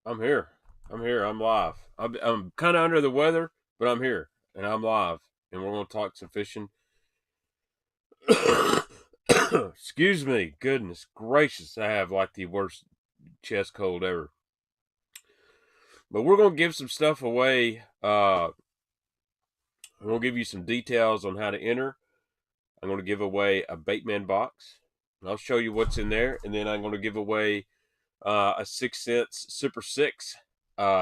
I'm here. I'm here. I'm live. I'm kind of under the weather, but I'm here and I'm live. And we're going to talk some fishing. Excuse me. Goodness gracious. I have like the worst chest cold ever. But we're going to give some stuff away. We'll give you some details on how to enter. I'm going to give away a Baitman box. I'll show you what's in there. And then I'm going to give away a 6 cents Super 6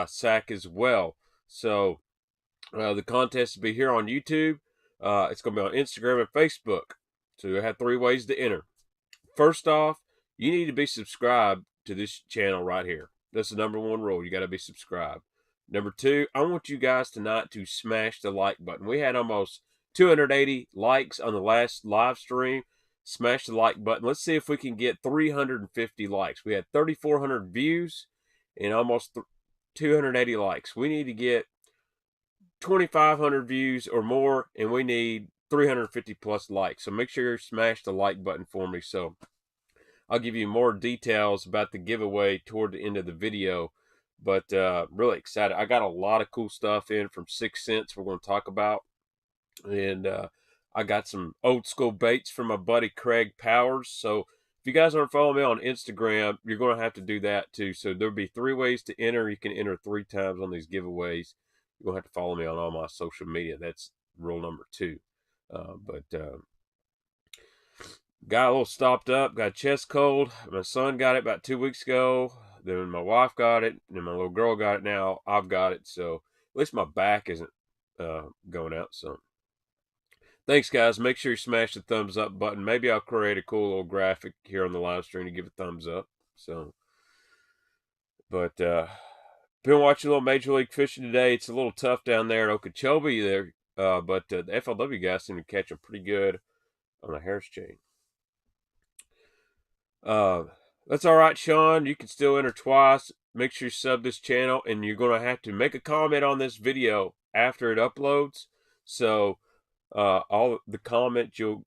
sack as well. So the contest will be here on YouTube. It's going to be on Instagram and Facebook. So you have 3 ways to enter. First off, you need to be subscribed to this channel right here. That's the number 1 rule. You got to be subscribed. Number 2, I want you guys tonight to smash the like button. We had almost 280 likes on the last live stream. Smash the like button. Let's see if we can get 350 likes. We had 3,400 views and almost 280 likes. We need to get 2,500 views or more, and we need 350 plus likes. So make sure you smash the like button for me. So I'll give you more details about the giveaway toward the end of the video. But really excited. I got a lot of cool stuff in from 6 cents we're going to talk about. And I got some old school baits from my buddy Craig Powers. So if you guys aren't following me on Instagram, you're going to have to do that too. So there'll be 3 ways to enter. You can enter 3 times on these giveaways. You're going to have to follow me on all my social media. That's rule number 2. Got a little stopped up, got chest cold. My son got it about 2 weeks ago. Then my wife got it. And then my little girl got it now. I've got it. So at least my back isn't going out. So thanks, guys. Make sure you smash the thumbs up button. Maybe I'll create a cool little graphic here on the live stream to give a thumbs up. So, but been watching a little Major League Fishing today. It's a little tough down there in Okeechobee there. But the FLW guys seem to catch them pretty good on a Harris chain. That's all right, Sean. You can still enter twice. Make sure you sub this channel, and you're going to have to make a comment on this video after it uploads. So all the comment you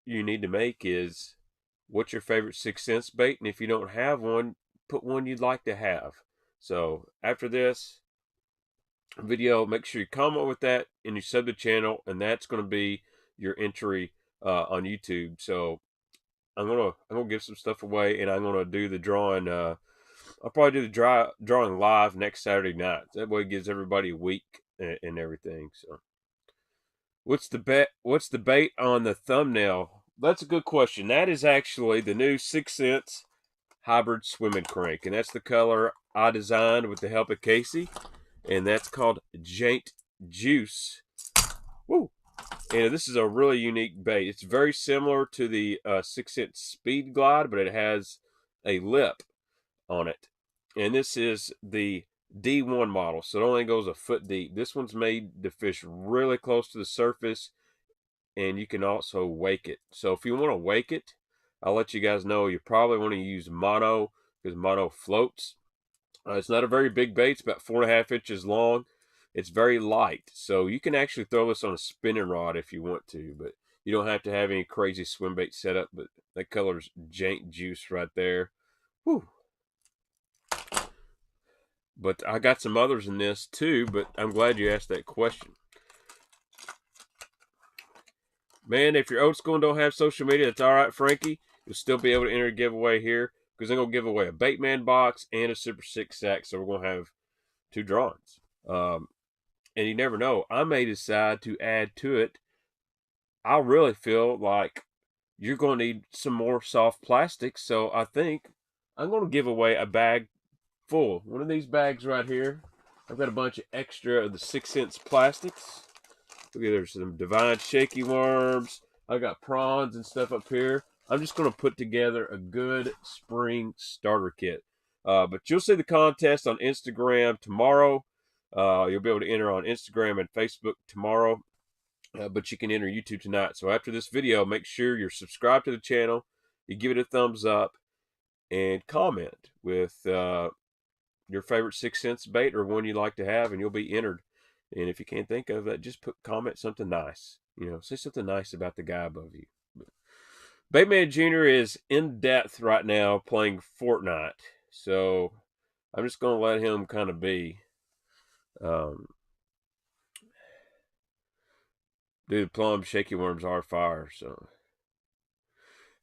need to make is what's your favorite 6 cents bait, and if you don't have one, put one you'd like to have. So after this video, make sure you comment with that and you sub the channel, and that's going to be your entry on YouTube. So I'm gonna give some stuff away, and I'm gonna do the drawing. I'll probably do the drawing live next Saturday night. That way, it gives everybody a week and everything. So, what's the bait on the thumbnail? That's a good question. That is actually the new 6 cents hybrid swimming crank, and that's the color I designed with the help of Casey, and that's called Jaints Juice. Woo! And this is a really unique bait. It's very similar to the 6 cents Speed Glide, but it has a lip on it. And this is the D1 model, so it only goes a foot deep. This one's made to fish really close to the surface, and you can also wake it. So if you want to wake it, I'll let you guys know you probably want to use mono, because mono floats. It's not a very big bait. It's about 4.5 inches long. It's very light, so you can actually throw this on a spinning rod if you want to, but you don't have to have any crazy swim bait setup. But that color's Jaints Juice right there. Whew. But I got some others in this too, but I'm glad you asked that question. Man, if you're old school and don't have social media, that's all right, Frankie. You'll still be able to enter a giveaway here, because I'm going to give away a Baitman box and a Super 6 sack, so we're going to have 2 drawings. And you never know, I may decide to add to it. I really feel like you're going to need some more soft plastic, so I think I'm going to give away a bag full. One of these bags right here. I've got a bunch of extra of the 6 cents plastics. Look at, there's some Divine Shaky Worms. I got prawns and stuff up here. I'm just going to put together a good spring starter kit. But you'll see the contest on Instagram tomorrow. You'll be able to enter on Instagram and Facebook tomorrow, but you can enter YouTube tonight. So after this video, make sure you're subscribed to the channel, you give it a thumbs up, and comment with your favorite 6 cents bait or one you'd like to have, and you'll be entered. And if you can't think of that, just comment something nice. Say something nice about the guy above you. Baitman Jr. is in depth right now playing Fortnite. So I'm just going to let him kind of be. Dude, plum shaky worms are fire. So,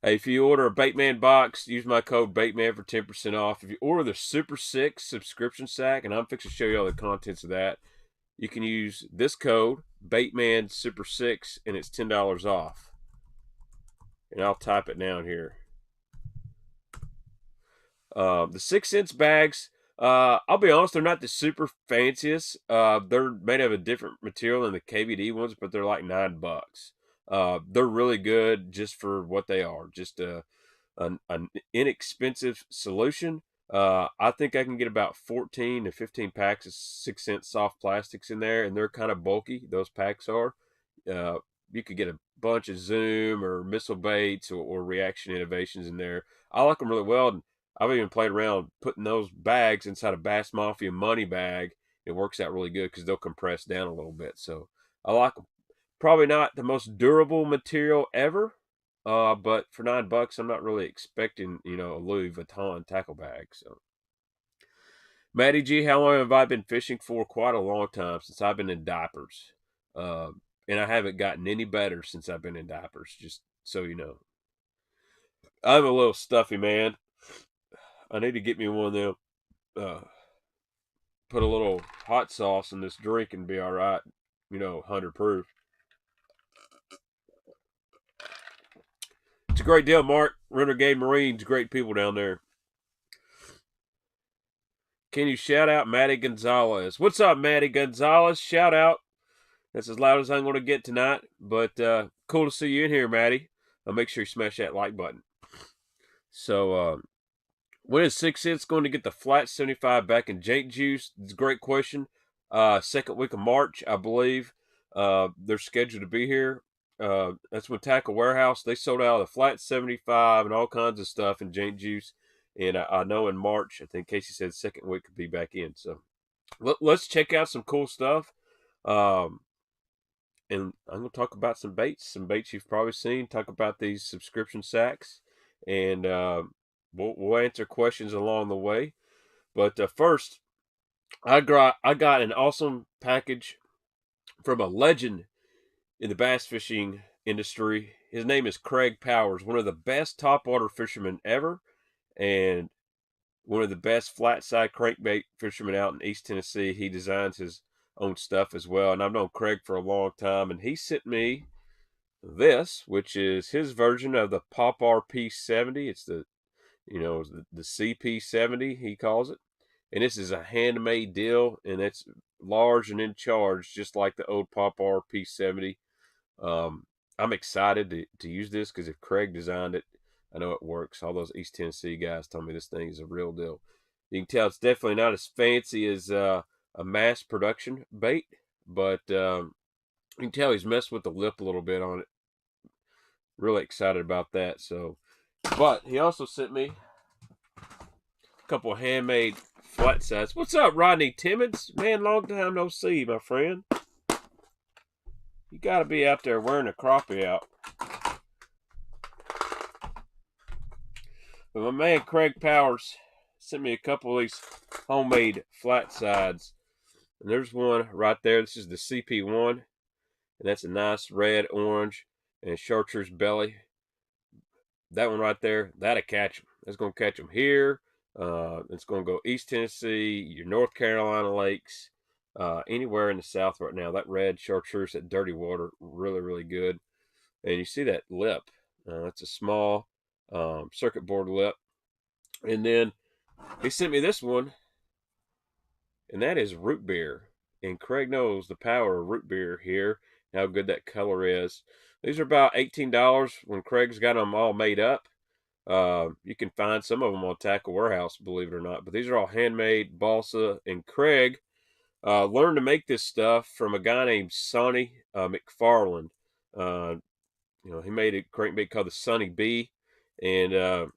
hey, if you order a Baitman box, use my code Baitman for 10% off. If you order the Super 6 subscription sack, and I'm fixing to show you all the contents of that, you can use this code Baitman Super 6, and it's $10 off. And I'll type it down here. The 6 cents bags, I'll be honest, they're not the super fanciest. They're made of a different material than the KVD ones, but they're like $9. They're really good just for what they are. Just an inexpensive solution. I think I can get about 14 to 15 packs of 6 cent soft plastics in there, and they're kind of bulky. Those packs are. You could get a bunch of Zoom or missile baits or reaction innovations in there. I like them really well. And I've even played around putting those bags inside a Bass Mafia money bag. It works out really good because they'll compress down a little bit. So I like them. Probably not the most durable material ever, but for $9, I'm not really expecting, a Louis Vuitton tackle bag. So, Matty G, how long have I been fishing for? Quite a long time, since I've been in diapers. And I haven't gotten any better since I've been in diapers, just so you know. I'm a little stuffy, man. I need to get me one of them. Put a little hot sauce in this drink and be all right. 100 proof. It's a great deal, Mark. Renegade Marines, great people down there. Can you shout out Matty Gonzalez? What's up, Matty Gonzalez? Shout out. That's as loud as I'm going to get tonight. But cool to see you in here, Matty. Make sure you smash that like button. So, when is 6 cents going to get the flat 75 back in Jaints juice? It's a great question. Second week of March, I believe. They're scheduled to be here. That's when Tackle Warehouse, they sold out of the flat 75 and all kinds of stuff in Jaints juice. And I know in March, I think Casey said second week could be back in. So let's check out some cool stuff. And I'm going to talk about some baits you've probably seen. Talk about these subscription sacks. And we'll answer questions along the way. But first, I got an awesome package from a legend in the bass fishing industry. His name is Craig Powers, one of the best topwater fishermen ever, and one of the best flat side crankbait fishermen out in East Tennessee. He designs his own stuff as well, and I've known Craig for a long time, and he sent me this, which is his version of the Pop RP70. It's the CP70, he calls it. And this is a handmade deal, and it's large and in charge, just like the old Pop RP70. I'm excited to use this because if Craig designed it, I know it works. All those East Tennessee guys told me this thing is a real deal. You can tell it's definitely not as fancy as a mass production bait, but you can tell he's messed with the lip a little bit on it. Really excited about that. So, but he also sent me a couple of handmade flat sides. What's up, Rodney Timmons? Man, long time no see, my friend. You got to be out there wearing a crappie out. But my man Craig Powers sent me a couple of these homemade flat sides. And there's one right there. This is the CP1. And that's a nice red, orange, and chartreuse belly. That one right there, that'll catch them. That's going to catch them here. It's going to go East Tennessee, your North Carolina lakes, anywhere in the South right now. That red chartreuse, that dirty water, really, really good. And you see that lip. It's a small circuit board lip. And then he sent me this one, and that is root beer. And Craig knows the power of root beer here, how good that color is. These are about $18 when Craig's got them all made up. You can find some of them on Tackle Warehouse, believe it or not. But these are all handmade, balsa. And Craig learned to make this stuff from a guy named Sonny McFarland. He made a crankbait called the Sonny B. And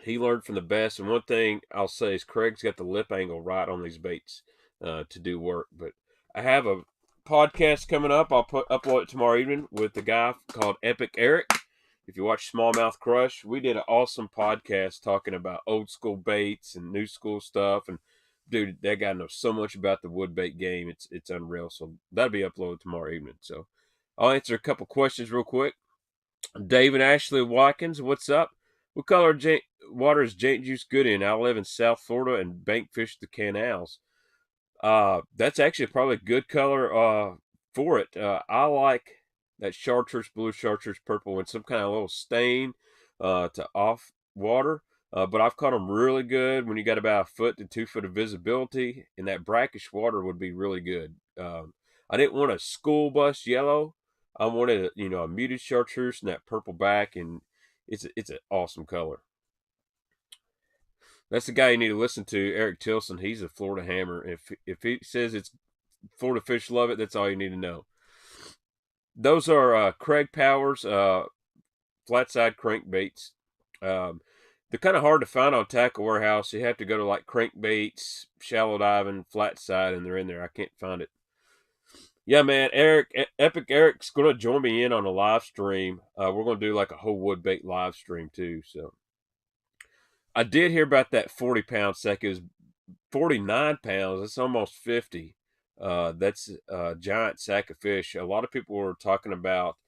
he learned from the best. And one thing I'll say is Craig's got the lip angle right on these baits to do work. But I have a podcast coming up. I'll upload it tomorrow evening with a guy called Epic Eric. if you watch Smallmouth Crush, we did an awesome podcast talking about old school baits and new school stuff. And dude, that guy knows so much about the wood bait game. It's unreal. So that'll be uploaded tomorrow evening. So I'll answer a couple questions real quick. Dave and Ashley Watkins, what's up? What color water is Jaint juice good in? I live in South Florida and bank fish the canals. That's actually probably a good color for it. I like that chartreuse blue, chartreuse purple, and some kind of little stain to off water. But I've caught them really good when you got about a foot to 2 foot of visibility, and that brackish water would be really good. I didn't want a school bus yellow. I wanted a muted chartreuse and that purple back, and it's an awesome color. That's the guy you need to listen to, Eric Tilson. He's a Florida hammer. If he says it's Florida fish love it, that's all you need to know. Those are Craig Powers flat side crankbaits. They're kind of hard to find on Tackle Warehouse. You have to go to like Crankbaits, Shallow Diving, Flat Side, and they're in there. I can't find it. Yeah, man, Epic Eric's going to join me in on a live stream. We're going to do like a whole wood bait live stream too. So I did hear about that 40-pound sack. It was 49 pounds. That's almost 50. That's a giant sack of fish. A lot of people were talking about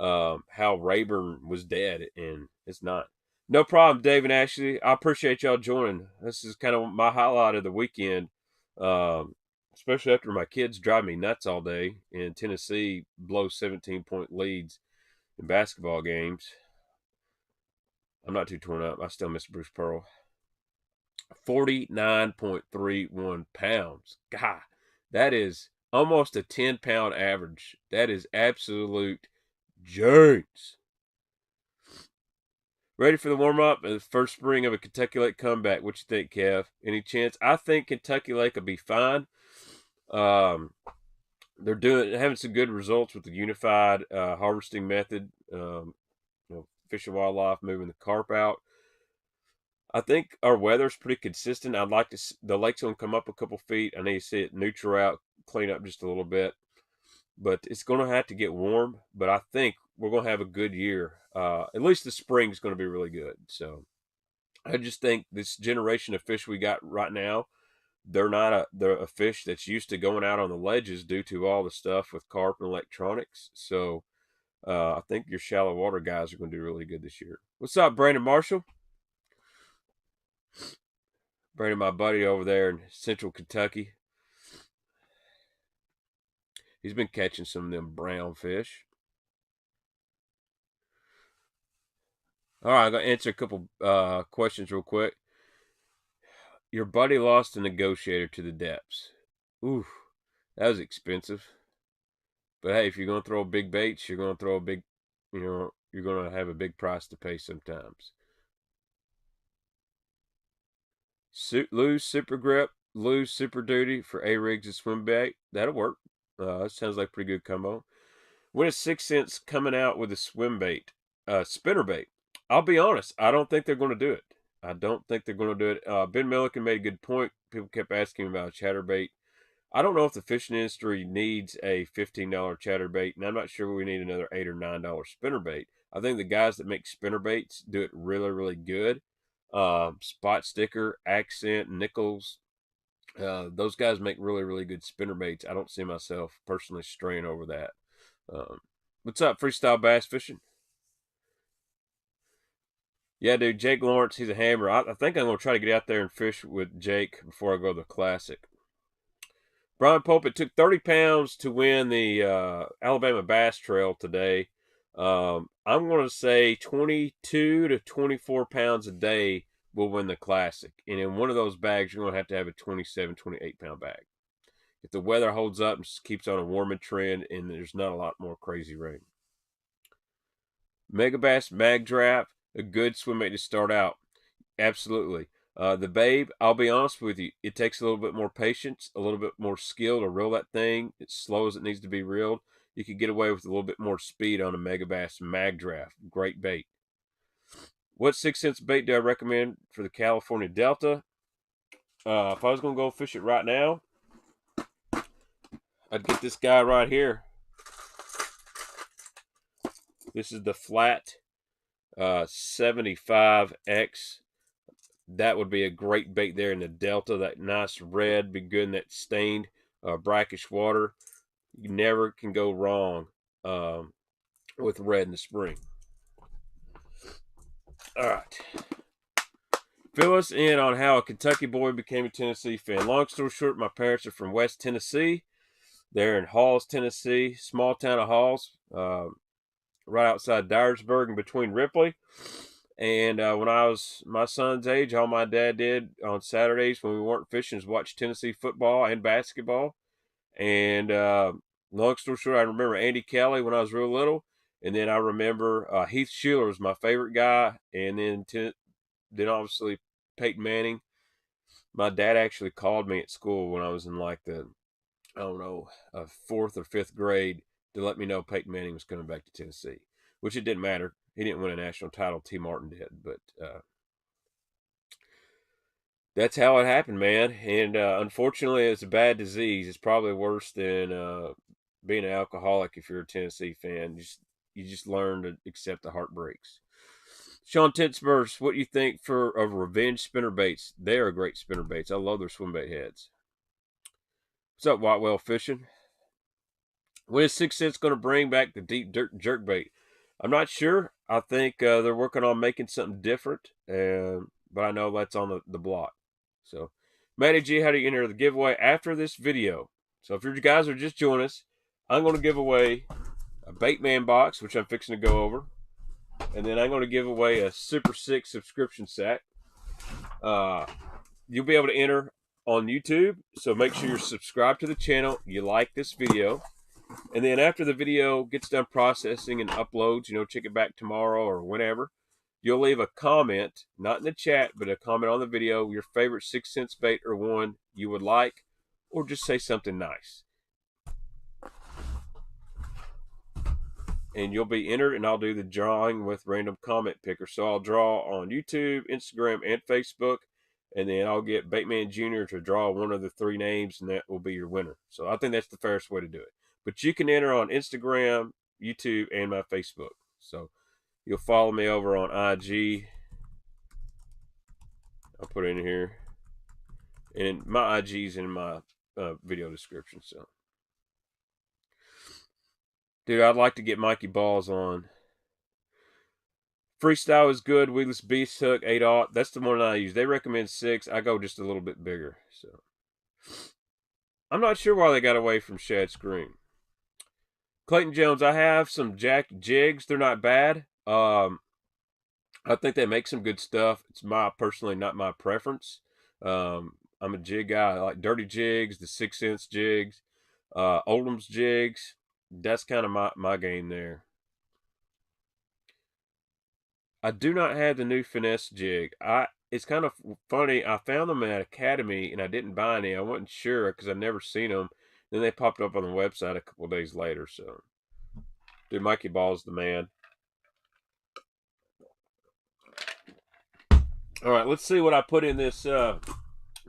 how Rayburn was dead, and it's not. No problem, Dave and Ashley. I appreciate y'all joining. This is kind of my highlight of the weekend, especially after my kids drive me nuts all day in Tennessee, blow 17-point leads in basketball games. I'm not too torn up. I still miss Bruce Pearl. 49.31 pounds. God, that is almost a 10-pound average. That is absolute Jaints. Ready for the warm-up and the first spring of a Kentucky Lake comeback. What you think, Kev? Any chance? I think Kentucky Lake will be fine. They're having some good results with the unified harvesting method. Fish and Wildlife moving the carp out. I think our weather's pretty consistent. I'd like to see the lake's going to come up a couple feet. I need to see it neutral out, clean up just a little bit. But it's going to have to get warm. But I think we're going to have a good year. At least the spring's going to be really good. So I just think this generation of fish we got right now, they're a fish that's used to going out on the ledges due to all the stuff with carp and electronics. So I think your shallow water guys are going to do really good this year. What's up, Brandon Marshall? Brandon, my buddy over there in Central Kentucky. He's been catching some of them brown fish. All right, I'm going to answer a couple questions real quick. Your buddy lost a negotiator to the depths. Ooh, that was expensive. But hey, if you're going to throw big baits, you're going to throw a big, you're going to have a big price to pay sometimes. Lose Super Grip, lose Super Duty for A-Rigs and swim bait. That'll work. That sounds like a pretty good combo. When is 6 Cents coming out with a swim bait, spinner bait? I'll be honest, I don't think they're going to do it. I don't think they're going to do it. Ben Milliken made a good point. People kept asking about chatterbait. I don't know if the fishing industry needs a $15 chatterbait, and I'm not sure we need another $8 or $9 spinnerbait. I think the guys that make spinnerbaits do it really, really good. Spot Sticker, Accent, Nichols, those guys make really, really good spinnerbaits. I don't see myself personally straying over that. What's up, Freestyle Bass Fishing? Yeah, dude, Jake Lawrence, he's a hammer. I think I'm going to try to get out there and fish with Jake before I go to the Classic. Brian Pope, it took 30 pounds to win the Alabama Bass Trail today. I'm going to say 22 to 24 pounds a day will win the Classic. And in one of those bags, you're going to have a 27, 28-pound bag. If the weather holds up and just keeps on a warming trend and there's not a lot more crazy rain. Megabass Mag Draft, a good swim bait to start out. Absolutely. The Babe, I'll be honest with you, it takes a little bit more patience, a little bit more skill to reel that thing. It's slow as it needs to be reeled. You could get away with a little bit more speed on a Megabass Mag Draft. Great bait. What 6 Cents bait do I recommend for the California Delta? If I was going to go fish it right now, I'd get this guy right here. This is the flat 75X. That would be a great bait there in the Delta. That nice red, be good in that stained brackish water. You never can go wrong with red in the spring. All right. Fill us in on how a Kentucky boy became a Tennessee fan. Long story short, my parents are from West Tennessee. They're in Halls, Tennessee, small town of Halls, right outside Dyersburg and between Ripley. And when I was my son's age, all my dad did on Saturdays when we weren't fishing was watch Tennessee football and basketball. And long story short, I remember Andy Kelly when I was real little. And then I remember Heath Schuler was my favorite guy. And then obviously Peyton Manning. My dad actually called me at school when I was in like the, I don't know, 4th or 5th grade to let me know Peyton Manning was coming back to Tennessee, which it didn't matter. He didn't win a national title. T. Martin did, but that's how it happened, man. And unfortunately, it's a bad disease. It's probably worse than being an alcoholic if you're a Tennessee fan. You just learn to accept the heartbreaks. Sean Tinsburg, what do you think of Revenge spinnerbaits? They are great spinnerbaits. I love their swimbait heads. What's up, Whitewell Fishing? When is 6 Cents going to bring back the deep dirt jerkbait? I'm not sure. I think they're working on making something different, but I know that's on the block. So, Matty G, how do you enter the giveaway after this video? So, if you guys are just joining us, I'm going to give away a Baitman box, which I'm fixing to go over. And then I'm going to give away a Super 6 subscription sack. You'll be able to enter on YouTube, so make sure you're subscribed to the channel, you like this video, and then after the video gets done processing and uploads, check it back tomorrow or whenever, you'll leave a comment, not in the chat, but a comment on the video, your favorite 6 Cents bait or one you would like, or just say something nice. And you'll be entered, and I'll do the drawing with random comment picker. So I'll draw on YouTube, Instagram, and Facebook, and then I'll get Baitman Jr. to draw one of the 3 names, and that will be your winner. So I think that's the fairest way to do it. But you can enter on Instagram, YouTube, and my Facebook. So you'll follow me over on IG. I'll put it in here. And my IG's in my video description. So, dude, I'd like to get Mikey Balls on. Freestyle is good. Weedless Beast Hook 8/0. That's the one I use. They recommend 6. I go just a little bit bigger. So I'm not sure why they got away from Shad Scream. Clayton Jones, I have some jacked jigs. They're not bad. I think they make some good stuff. It's personally not my preference. I'm a jig guy. I like dirty jigs, the 6 Cents jigs, Oldham's jigs. That's kind of my game there. I do not have the new finesse jig. It's kind of funny. I found them at Academy and I didn't buy any. I wasn't sure because I've never seen them. Then they popped up on the website a couple of days later. So, dude, Mikey Ball's the man. All right, let's see what I put in this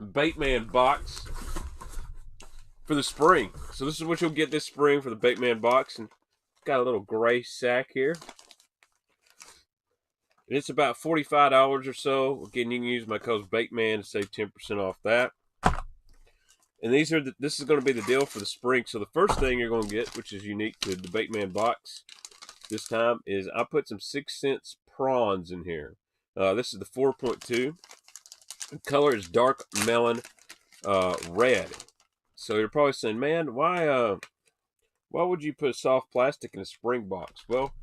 Baitman box for the spring. So this is what you'll get this spring for the Baitman box, and got a little gray sack here. And it's about $45 or so. Again, you can use my code Baitman to save 10% off that. And this is going to be the deal for the spring. So the first thing you're going to get, which is unique to the Baitman box this time, is I put some 6 Cents prawns in here. This is the 4.2. The color is dark melon red. So you're probably saying, man, why would you put soft plastic in a spring box? Well,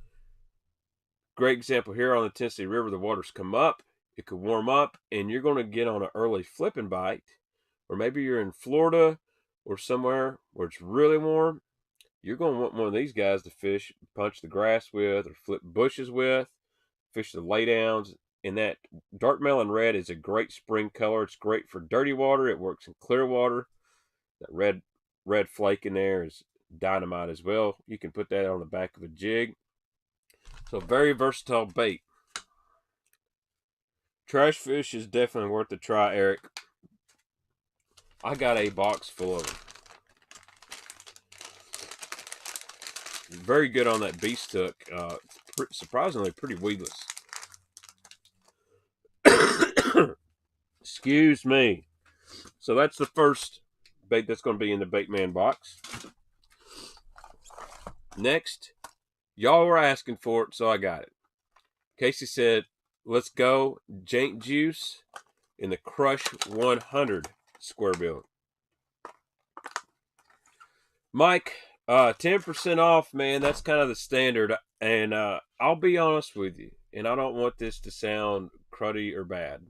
great example here on the Tennessee River. The waters come up, it could warm up, and you're going to get on an early flipping bite. Or maybe you're in Florida or somewhere where it's really warm. You're going to want one of these guys to fish, punch the grass with, or flip bushes with, fish the laydowns. And that dark melon red is a great spring color. It's great for dirty water. It works in clear water. That red flake in there is dynamite as well. You can put that on the back of a jig. So very versatile bait. Trash fish is definitely worth a try, Eric. I got a box full of them. Very good on that beast hook. Surprisingly pretty weedless. Excuse me. So that's the first bait that's going to be in the Baitman box. Next, y'all were asking for it, so I got it. Casey said, let's go Jaints juice in the Crush 100 square bill. Mike, 10% off, man. That's kind of the standard. And I'll be honest with you, and I don't want this to sound cruddy or bad.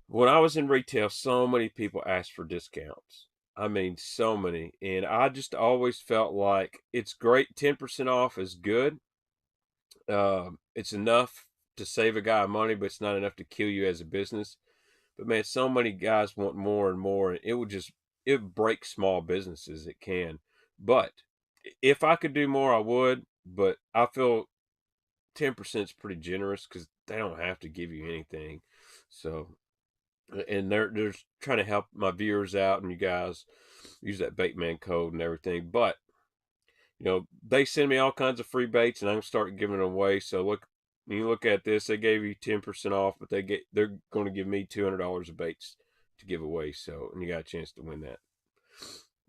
When I was in retail, so many people asked for discounts. I mean, so many. And I just always felt like it's great. 10% off is good. It's enough to save a guy money, but it's not enough to kill you as a business. But man, so many guys want more and more, and it breaks small businesses. It can. But if I could do more, I would. But I feel 10% is pretty generous because they don't have to give you anything. So, and they're trying to help my viewers out, and you guys use that Baitman code and everything. But they send me all kinds of free baits, and I'm starting giving them away. So look, when you look at this, they gave you 10% off, but they're going to give me $200 of baits to give away. So, and you got a chance to win that.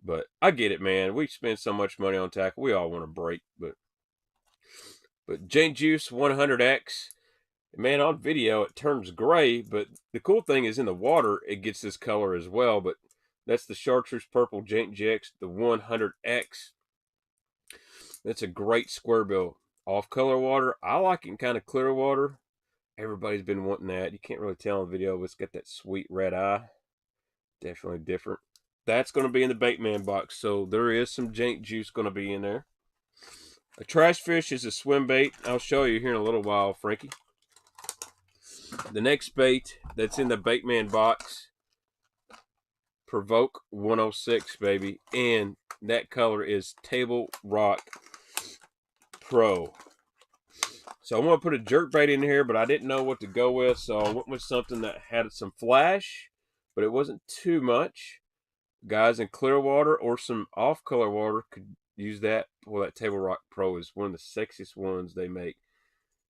But I get it, man. We spend so much money on tackle. We all want a break, but Jaints Juice 100X, man, on video it turns gray, but the cool thing is in the water it gets this color as well. But that's the Chartreuse Purple Jaints GX, the 100X. That's a great square bill. Off color water. I like it in kind of clear water. Everybody's been wanting that. You can't really tell in the video, but it's got that sweet red eye. Definitely different. That's going to be in the Baitman box. So there is some Jaints juice going to be in there. A trash fish is a swim bait. I'll show you here in a little while, Frankie. The next bait that's in the Baitman box, Provoke 106, baby. And that color is Table Rock Pro. So I want to put a jerk bait in here, but I didn't know what to go with, so I went with something that had some flash, but it wasn't too much. Guys in clear water or some off color water could use that. Well, that Table Rock Pro is one of the sexiest ones they make.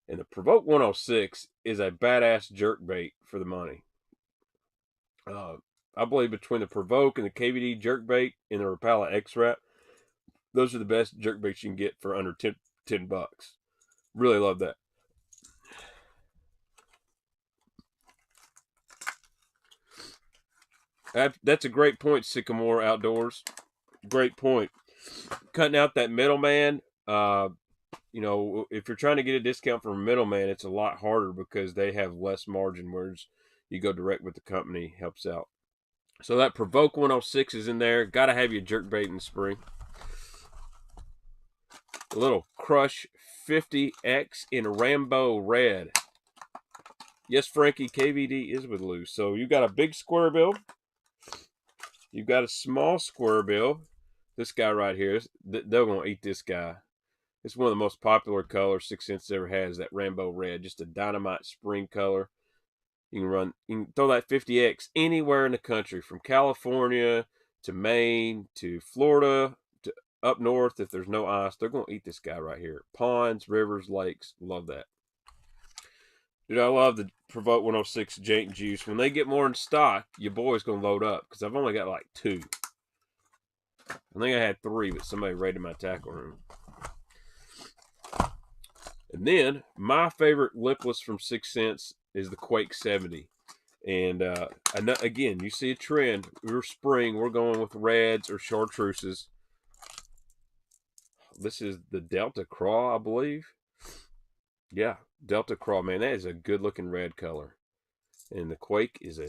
And the Provoke 106 is a badass jerk bait for the money. I believe between the Provoke and the KVD jerk bait and the Rapala X-Wrap, those are the best jerk baits you can get for under 10 bucks. Really love that. That's a great point, Sycamore Outdoors. Great point. Cutting out that middleman. If you're trying to get a discount from a middleman, it's a lot harder because they have less margin, whereas you go direct with the company, helps out. So that Provoke 106 is in there. Got to have your jerk bait in the spring. A little Crush 50X in Rambo Red. Yes, Frankie, KVD is with loose. So you got a big square bill. You've got a small square bill. This guy right here, they're going to eat this guy. It's one of the most popular colors 6 Cents ever has, that Rambo Red. Just a dynamite spring color. You can throw that 50X anywhere in the country, from California to Maine to Florida to up north. If there's no ice, they're going to eat this guy right here. Ponds, rivers, lakes, love that. Dude, I love the Provoke 106 Jaints juice. When they get more in stock, your boy's going to load up, because I've only got like 2. I think I had 3, but somebody raided my tackle room. And then my favorite lipless from 6 Cents is the Quake 70. And again, you see a trend. We're spring. We're going with reds or chartreuses. This is the Delta Craw, I believe. Yeah, Delta Craw, man. That is a good-looking red color. And the Quake is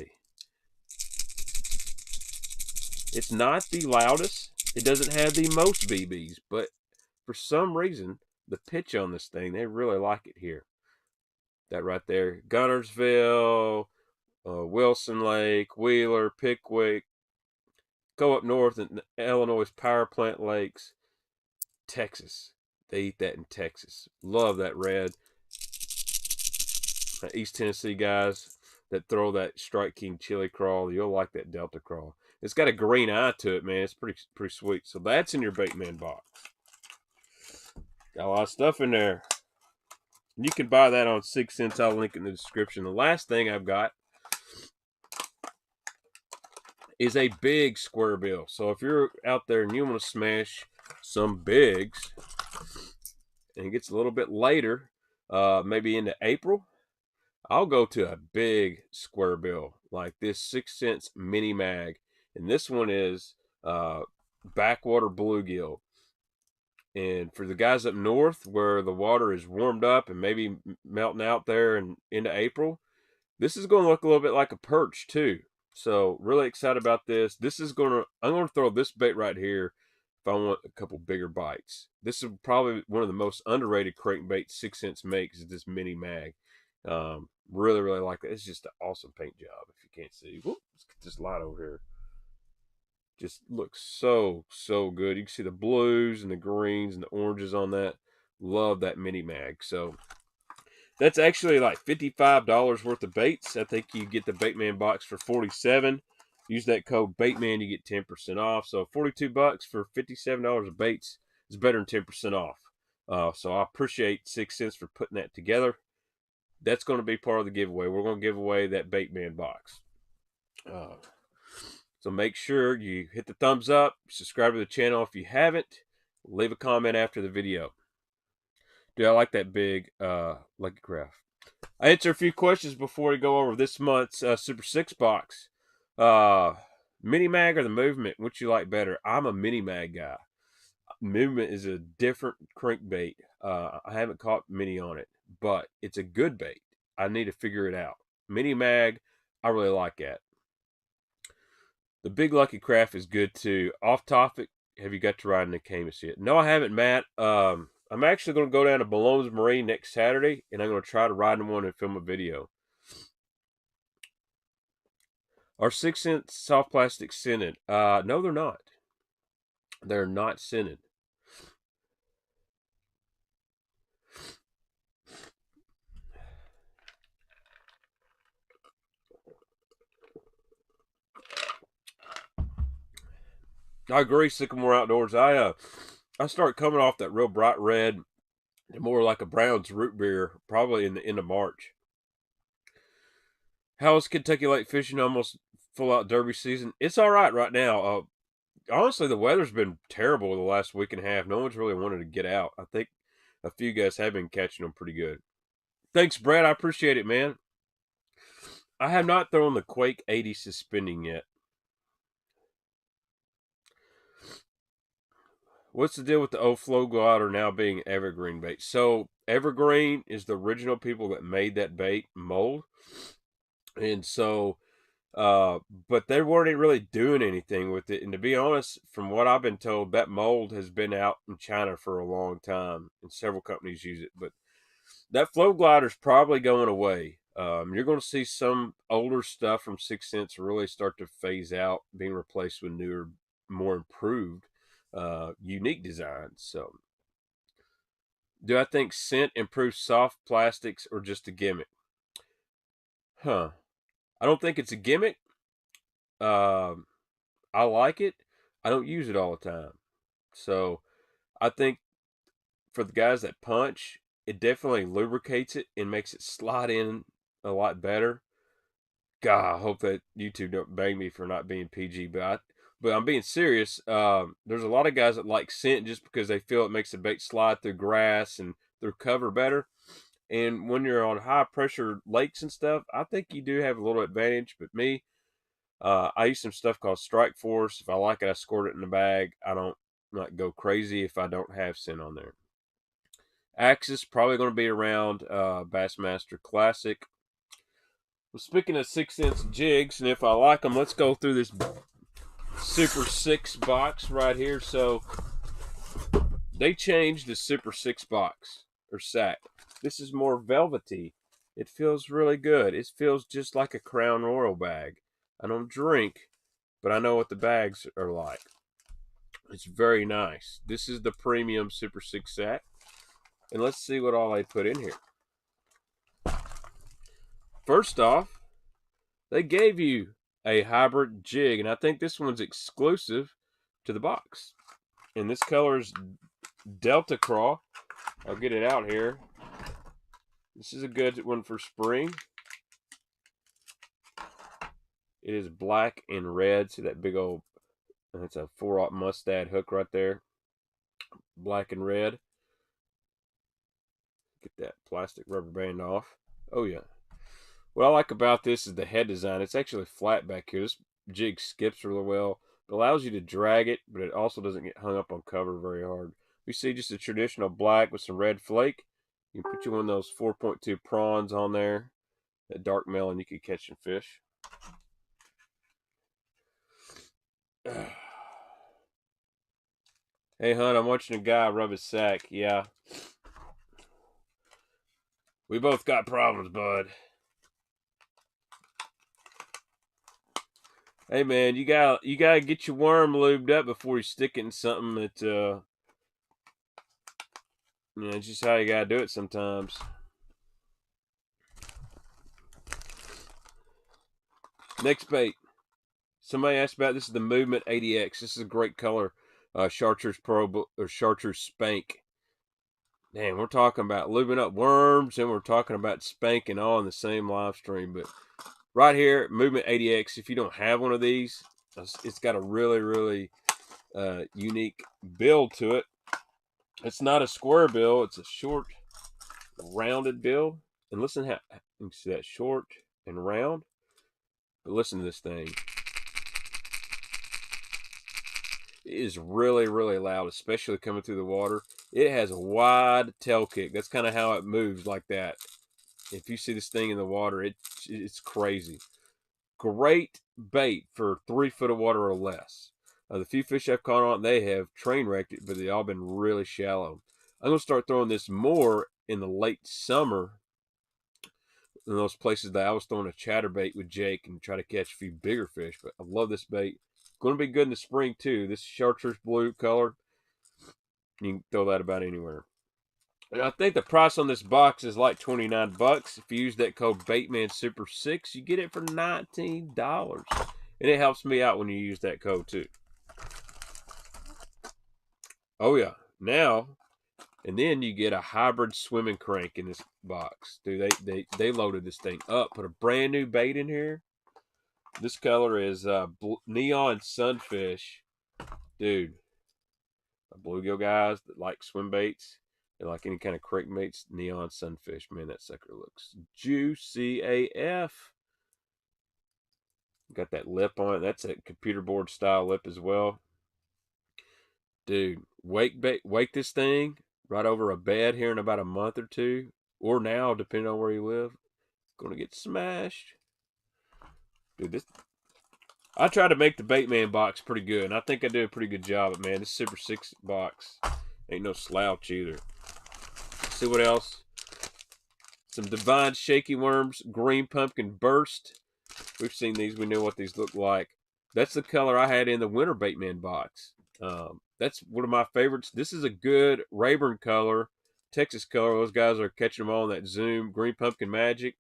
it's not the loudest. It doesn't have the most BBs, but for some reason, the pitch on this thing, they really like it here. That right there, Gunnersville, Wilson Lake, Wheeler, Pickwick. Go up north in Illinois' power plant lakes. Texas. They eat that in Texas. Love that red. East Tennessee guys that throw that Strike King chili crawl, you'll like that Delta crawl. It's got a green eye to it, man. It's pretty sweet. So that's in your Baitman box. Got a lot of stuff in there. You can buy that on 6 cents. I'll link in the description. The last thing I've got is a big square bill. So if you're out there and you want to smash some bigs, and it gets a little bit later, maybe into April, I'll go to a big square bill like this 6 cents mini mag. And this one is backwater bluegill. And for the guys up north where the water is warmed up and maybe melting out there and into April, this is going to look a little bit like a perch too. So really excited about this. I'm going to throw this bait right here if I want a couple bigger bites. This is probably one of the most underrated crankbait 6 cents makes, is this mini mag. Really, really like it. It's just an awesome paint job. If you can't see, whoop, let's get this light over here. Just looks so good. You can see the blues and the greens and the oranges on that. Love that mini mag. So that's actually like $55 worth of baits. I think you get the Baitman box for $47. Use that code Baitman, you get 10% off. So $42 for $57 of baits is better than 10% off. So I appreciate 6 cents for putting that together. That's going to be part of the giveaway. We're going to give away that Baitman box. So make sure you hit the thumbs up, subscribe to the channel if you haven't, leave a comment after the video. Dude, I like that big Lucky Craft. I answer a few questions before we go over this month's Super 6 box. Mini mag or the movement? Which you like better? I'm a mini mag guy. Movement is a different crankbait. I haven't caught many on it, but it's a good bait. I need to figure it out. Mini mag, I really like that. The big Lucky Craft is good too. Off topic, have you got to ride in the Camus yet? No, I haven't, Matt. I'm actually going to go down to Malone's Marine next Saturday, and I'm going to try to ride in one and film a video. Are 6 cent soft plastics scented? No, they're not. They're not scented. I agree, Sycamore Outdoors. I start coming off that real bright red and more like a Brown's root beer probably in the end of March. How is Kentucky Lake fishing almost full out derby season? It's all right now. Honestly, the weather's been terrible the last week and a half. No one's really wanted to get out. I think a few guys have been catching them pretty good. Thanks, Brad. I appreciate it, man. I have not thrown the Quake 80 suspending yet. What's the deal with the old flow glider now being evergreen bait? So evergreen is the original people that made that bait mold. And so, but they weren't really doing anything with it. And to be honest, from what I've been told, that mold has been out in China for a long time and several companies use it. But that flow glider is probably going away. You're going to see some older stuff from 6 cents really start to phase out, being replaced with newer, more improved, unique designs. So, do I think scent improves soft plastics or just a gimmick? I don't think it's a gimmick. I like it. I don't use it all the time. So, I think for the guys that punch, it definitely lubricates it and makes it slide in a lot better. God, I hope that YouTube don't bang me for not being PG, but I'm being serious. There's a lot of guys that like scent just because they feel it makes the bait slide through grass and through cover better. And when you're on high pressure lakes and stuff, I think you do have a little advantage. But me, I use some stuff called Strike Force. If I like it, I squirt it in the bag. I don't not go crazy if I don't have scent on there. Axis probably going to be around Bassmaster Classic. Well, speaking of 6 cents jigs, and if I like them, let's go through this Super 6 box right here. So they changed the Super 6 box or sack. This is more velvety. It feels really good. It feels just like a Crown Royal bag. I don't drink, but I know what the bags are like. It's very nice. This is the premium Super 6 sack. And let's see what all they put in here. First off, they gave you a hybrid jig, and I think this one's exclusive to the box. And this color is Delta Craw. I'll get it out here. This is a good one for spring. It is black and red. See that big old, that's a 4/0 Mustad hook right there. Black and red. Get that plastic rubber band off. Oh yeah. What I like about this is the head design. It's actually flat back here. This jig skips really well. It allows you to drag it, but it also doesn't get hung up on cover very hard. We see just a traditional black with some red flake. You can put you one of those 4.2 prawns on there. That dark melon, you could catch some fish. Hey, hon, I'm watching a guy rub his sack. Yeah. We both got problems, bud. Hey, man, you gotta get your worm lubed up before you stick it in something that, you know, it's just how you gotta do it sometimes. Next bait. Somebody asked about this. Is the Movement 80X. This is a great color. Chartreuse Pro or Chartreuse Spank. Man, we're talking about lubing up worms and we're talking about spanking all in the same live stream. But right here, Movement 80X, if you don't have one of these, it's got a really, really unique build to it. It's not a square bill. It's a short, rounded bill. And listen how you can see that short and round. But listen to this thing. It is really, really loud, especially coming through the water. It has a wide tail kick. That's kind of how it moves, like that. If you see this thing in the water, it's crazy. Great bait for 3 foot of water or less. The few fish I've caught on, they have train wrecked it, but they've all been really shallow. I'm going to start throwing this more in the late summer in those places that I was throwing a chatterbait with Jake and try to catch a few bigger fish. But I love this bait. Going to be good in the spring too. This chartreuse blue color, you can throw that about anywhere. And I think the price on this box is like $29. If you use that code Baitman Super 6, you get it for $19. And it helps me out when you use that code too. Oh yeah. Now, and then you get a hybrid swimming crank in this box. Dude, they loaded this thing up. Put a brand new bait in here. This color is neon sunfish. Dude, bluegill guys that like swim baits, they like any kind of crankbaits, neon sunfish. Man, that sucker looks juicy AF. Got that lip on it. That's a computer board style lip as well. Dude, wake this thing right over a bed here in about a month or two, or now, depending on where you live. Gonna get smashed. Dude, this, I try to make the Baitman box pretty good, and I think I do a pretty good job. But man, this Super 6 box ain't no slouch either. See what else? Some Divine Shaky Worms, Green Pumpkin Burst. We've seen these. We know what these look like. That's the color I had in the Winter Baitman box. That's one of my favorites. This is a good Rayburn color, Texas color. Those guys are catching them all in that Zoom. Green Pumpkin Magic.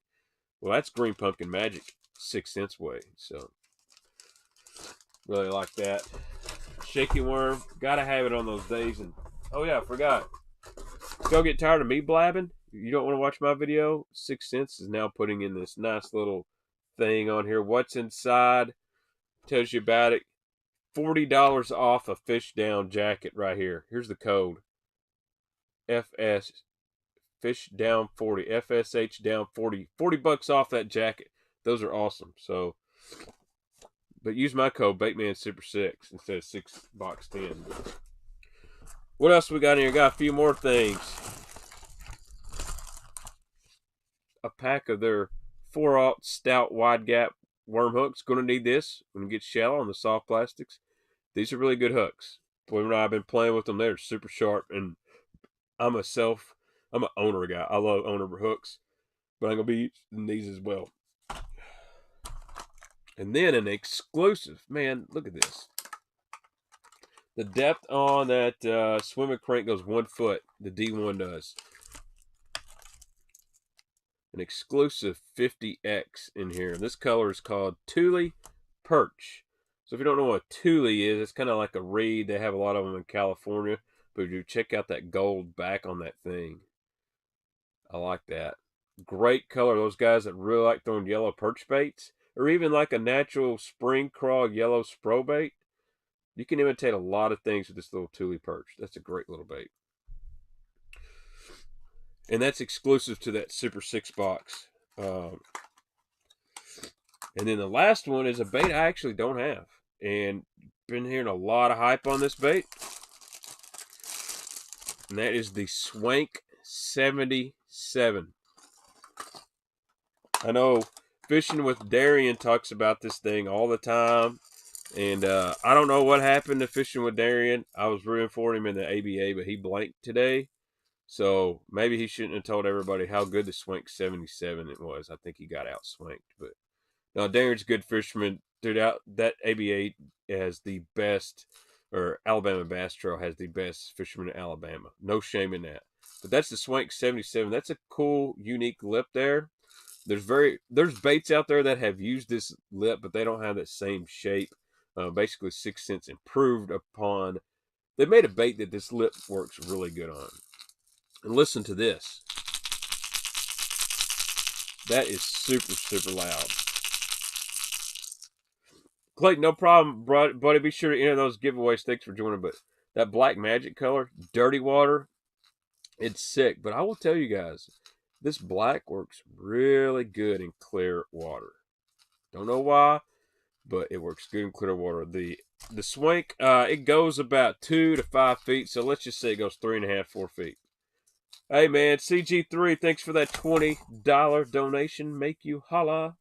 Well, that's Green Pumpkin Magic 6 cents way. So, really like that. Shaky Worm. Gotta have it on those days. And oh yeah, I forgot. Y'all get tired of me blabbing? You don't want to watch my video? 6 cents is now putting in this nice little thing on here. What's inside? Tells you about it. $40 off a fish down jacket right here. Here's the code. FS fish down 40. FSH down 40. $40 off that jacket. Those are awesome. So, but use my code Baitman Super 6 instead of 6 box 10. What else we got in here? Got a few more things. A pack of their 4/0 stout wide gap worm hooks. Going to need this when it gets shallow on the soft plastics. These are really good hooks. Believe it or not, I've been playing with them. They're super sharp, and I'm an owner guy. I love owner hooks, but I'm going to be using these as well. And then an exclusive. Man, look at this. The depth on that swimming crank goes 1 foot. The D1 does. An exclusive 50X in here. This color is called Thule Perch. So if you don't know what Thule is, it's kind of like a reed. They have a lot of them in California. But you check out that gold back on that thing. I like that. great color. Those guys that really like throwing yellow perch baits, or even like a natural spring crawl yellow spro bait. You can imitate a lot of things with this little Thule perch. That's a great little bait. And that's exclusive to that Super 6 box. And then the last one is a bait I actually don't have. And been hearing a lot of hype on this bait. And that is the Swank 77. I know Fishing with Darian talks about this thing all the time. And I don't know what happened to Fishing with Darian. I was rooting for him in the ABA, but he blanked today. So maybe he shouldn't have told everybody how good the Swank 77 it was. I think he got outswanked. But no, Darian's a good fisherman. Dude, that ABA has the best, or Alabama Bass Trail has the best fisherman in Alabama. No shame in that. But that's the Swank 77. That's a cool, unique lip there. There's baits out there that have used this lip, but they don't have that same shape. Basically, 6 cents improved upon. They made a bait that this lip works really good on. And listen to this. That is super, super loud. Clayton, no problem, buddy. Be sure to enter those giveaways. Thanks for joining. But that black magic color, dirty water, it's sick. But I will tell you guys, this black works really good in clear water. Don't know why, but it works good in clear water. The Swank, it goes about 2 to 5 feet. So let's just say it goes 3.5, 4 feet. Hey, man, CG3, thanks for that $20 donation. Make you holla.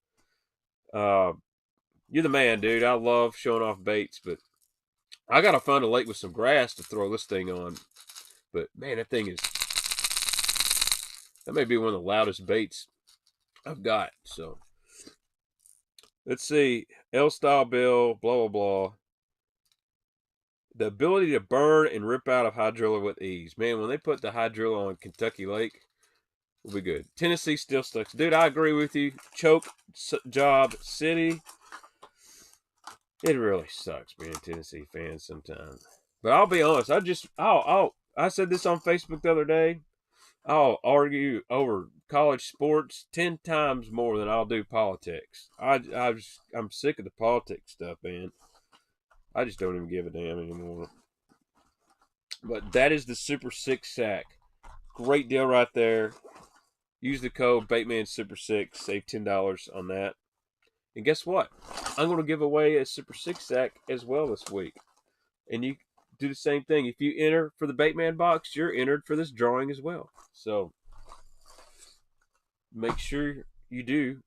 You're the man, dude. I love showing off baits, but I got to find a lake with some grass to throw this thing on. But, man, that may be one of the loudest baits I've got. So, let's see. L-style bill, blah, blah, blah. The ability to burn and rip out of hydrilla with ease. Man, when they put the hydrilla on Kentucky Lake, we'll be good. Tennessee still sucks. Dude, I agree with you. Choke job city. It really sucks being a Tennessee fan sometimes. But I'll be honest. I said this on Facebook the other day. I'll argue over college sports 10 times more than I'll do politics. I'm sick of the politics stuff, man. I just don't even give a damn anymore. But that is the Super 6 sack. Great deal right there. Use the code Baitman Super 6. Save $10 on that. And guess what? I'm going to give away a Super 6 sack as well this week. And you do the same thing. If you enter for the Baitman Box, you're entered for this drawing as well. So make sure you do.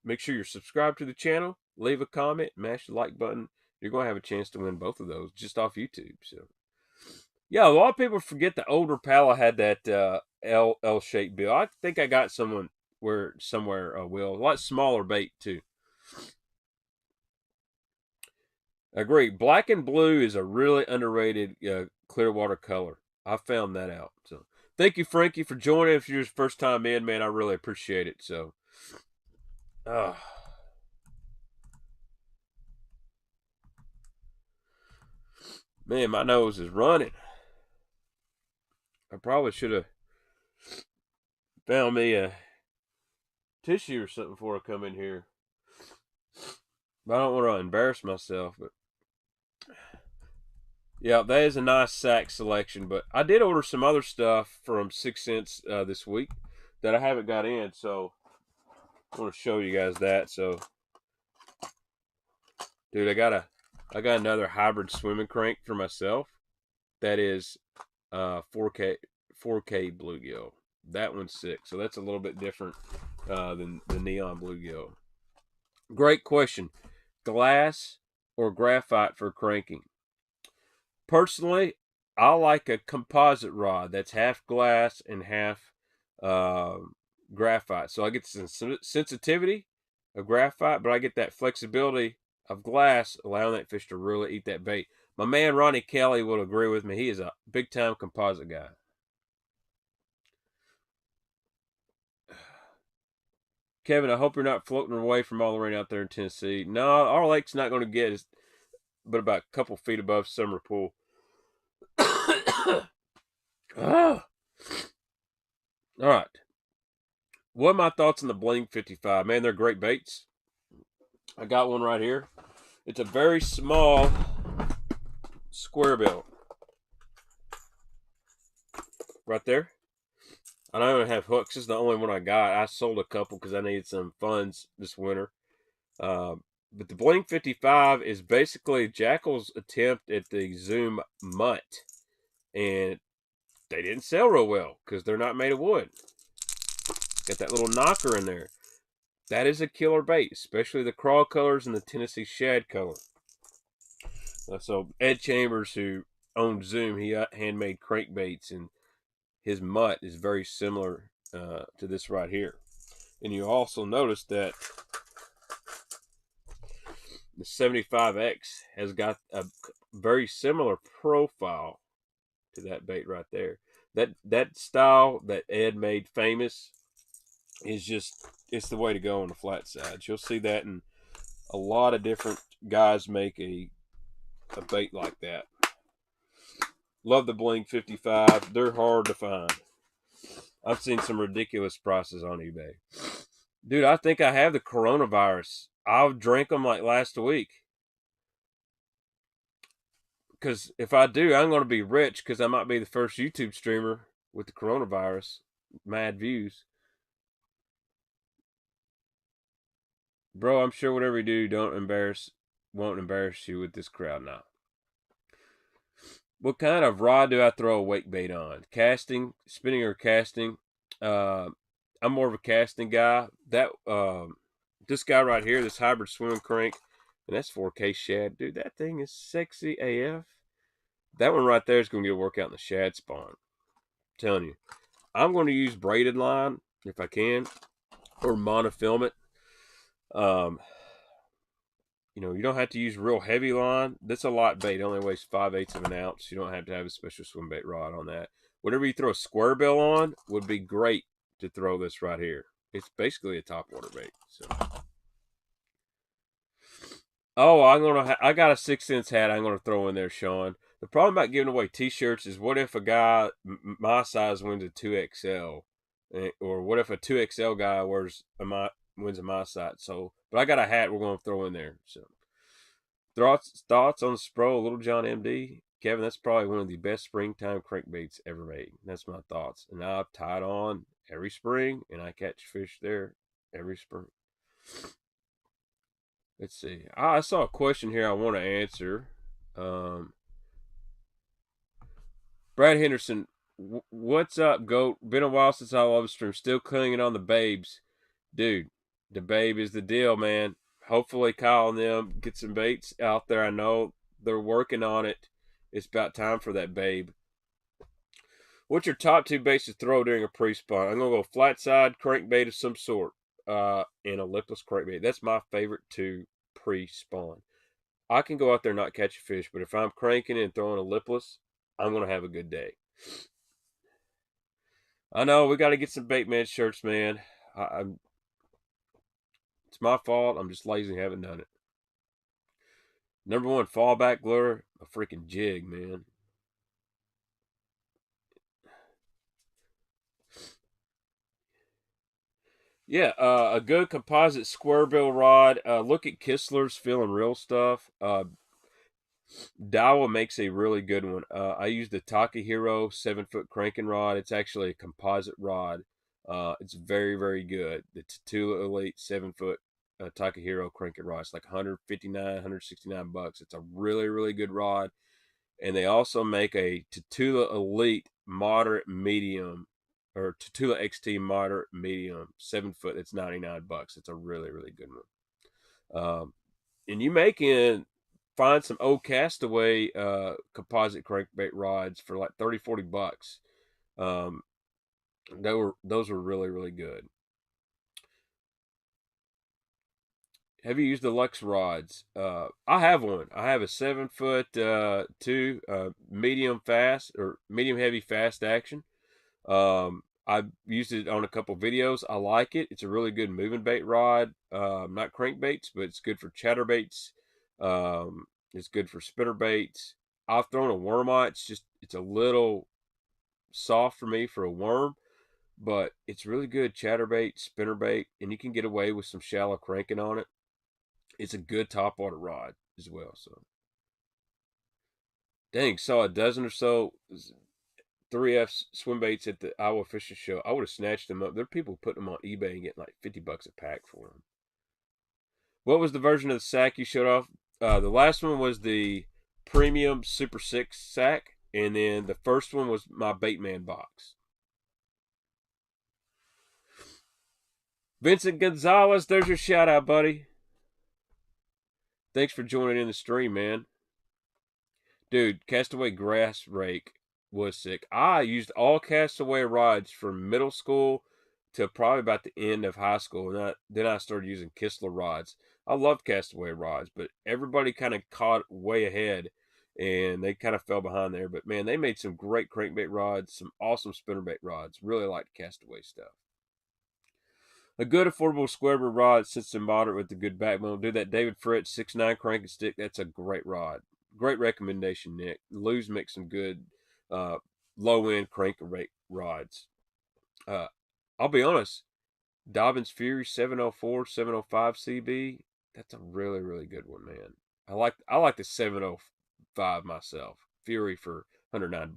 Make sure you're subscribed to the channel. Leave a comment. Mash the like button. You're going to have a chance to win both of those just off YouTube. So, yeah, a lot of people forget the older Pala had that L-shaped bill. I think I got somewhere, Will. A lot smaller bait, too. Agree. Black and blue is a really underrated clear water color. I found that out. So, thank you, Frankie, for joining. If you're your first time in, man, I really appreciate it. So, man, my nose is running. I probably should have found me a tissue or something before I come in here. But I don't want to embarrass myself. But yeah, that is a nice sack selection. But I did order some other stuff from 6 Cents this week that I haven't got in. So I want to show you guys that. So, dude, I got another hybrid swimming crank for myself. That is 4K bluegill. That one's sick. So that's a little bit different than the neon bluegill. Great question. Glass or graphite for cranking? Personally, I like a composite rod that's half glass and half graphite. So I get some sensitivity of graphite, but I get that flexibility of glass, allowing that fish to really eat that bait. My man Ronnie Kelly will agree with me. He is a big-time composite guy. Kevin, I hope you're not floating away from all the rain out there in Tennessee. No, our lake's not going to get us, but about a couple feet above Summer Pool. All right. What are my thoughts on the Bling 55? Man, they're great baits. I got one right here. It's a very small square bill. Right there. I don't even have hooks. This is the only one I got. I sold a couple because I needed some funds this winter. But the Bling 55 is basically Jackal's attempt at the Zoom Mutt. And they didn't sell real well because they're not made of wood. Got that little knocker in there. That is a killer bait, especially the crawl colors and the Tennessee shad color. So Ed Chambers, who owned Zoom, he handmade crankbaits, and his mutt is very similar to this right here. And you also notice that the 75X has got a very similar profile to that bait right there. That style that Ed made famous is just, it's the way to go on the flat sides. You'll see that in a lot of different guys make a bait like that. Love the Bling 55. They're hard to find. I've seen some ridiculous prices on eBay. Dude, I think I have the coronavirus. I drank them like last week. Because if I do, I'm going to be rich because I might be the first YouTube streamer with the coronavirus. Mad views. Bro, I'm sure whatever you do, won't embarrass you with this crowd now. What kind of rod do I throw a wake bait on? Casting, spinning, or casting? I'm more of a casting guy. This guy right here, this hybrid swim crank, and that's 4K shad. Dude, that thing is sexy AF. That one right there is going to get a workout in the shad spawn. I'm telling you. I'm going to use braided line if I can, or monofilament. You know, you don't have to use real heavy line. That's a light bait. It only weighs 5/8 of an ounce. You don't have to have a special swim bait rod on that. Whatever you throw a square bill on would be great to throw this right here. It's basically a topwater bait. So, oh, I got a 6 cents hat I'm gonna throw in there, Sean. The problem about giving away T-shirts is, what if a guy my size wins a 2XL, or what if a 2XL guy wins a my size? So, but I got a hat we're gonna throw in there. So, thoughts on the Spro Little John MD, Kevin? That's probably one of the best springtime crankbaits ever made. That's my thoughts. And I've tied on every spring, and I catch fish there every spring. Let's see. I saw a question here I want to answer. Brad Henderson, what's up, GOAT? Been a while since I love stream. Still clinging on the babes. Dude, the babe is the deal, man. Hopefully Kyle and them get some baits out there. I know they're working on it. It's about time for that babe. What's your top 2 baits to throw during a pre-spawn? I'm going to go flat side crankbait of some sort, and a lipless crankbait. That's my favorite 2 pre-spawn. I can go out there and not catch a fish, but if I'm cranking and throwing a lipless, I'm going to have a good day. I know we got to get some Baitman shirts, man. It's my fault. I'm just lazy and haven't done it. Number 1 fallback lure, a freaking jig, man. Yeah, a good composite square bill rod. Look at Kistler's Feeling Real stuff. Daiwa makes a really good one. I use the Takahiro 7-foot cranking rod. It's actually a composite rod. It's very, very good. The Tatula Elite 7-foot Takahiro cranking rod. It's like $159, $169. It's a really, really good rod. And they also make a Tatula Elite moderate medium, or Tatula XT moderate medium 7-foot. It's $99. It's a really, really good one. And you can find some old Castaway composite crankbait rods for like $30-$40. Those were really, really good. Have you used the Lux rods? I have one. I have a 7-foot 2 medium fast, or medium heavy fast action. I've used it on a couple videos. I like it. It's a really good moving bait rod. Not crankbaits, but it's good for chatterbaits. It's good for spinnerbaits. I've thrown a worm on it. It's a little soft for me for a worm, but it's really good chatterbait, spinnerbait, and you can get away with some shallow cranking on it. It's a good topwater rod as well. So, dang, saw a dozen or so 3F swim baits at the Iowa Fishing Show. I would have snatched them up. There are people putting them on eBay and getting like $50 a pack for them. What was the version of the sack you showed off? The last one was the premium Super 6 sack, and then the first one was my Baitman Box. Vincent Gonzalez, there's your shout out, buddy. Thanks for joining in the stream, man. Dude, Castaway Grass Rake was sick. I used all Castaway rods from middle school to probably about the end of high school. And then I started using Kistler rods. I loved Castaway rods, but everybody kind of caught way ahead and they kind of fell behind there. But man, they made some great crankbait rods, some awesome spinnerbait rods. Really liked Castaway stuff. A good affordable square rod sits in moderate with a good backbone. Do that David Fritz 6'9" cranking stick. That's a great rod. Great recommendation, Nick. Lou's makes some good low end cranking rate rods. I'll be honest, Dobbins Fury 704, 705 CB. That's a really, really good one, man. I like the 705 myself. Fury for $109.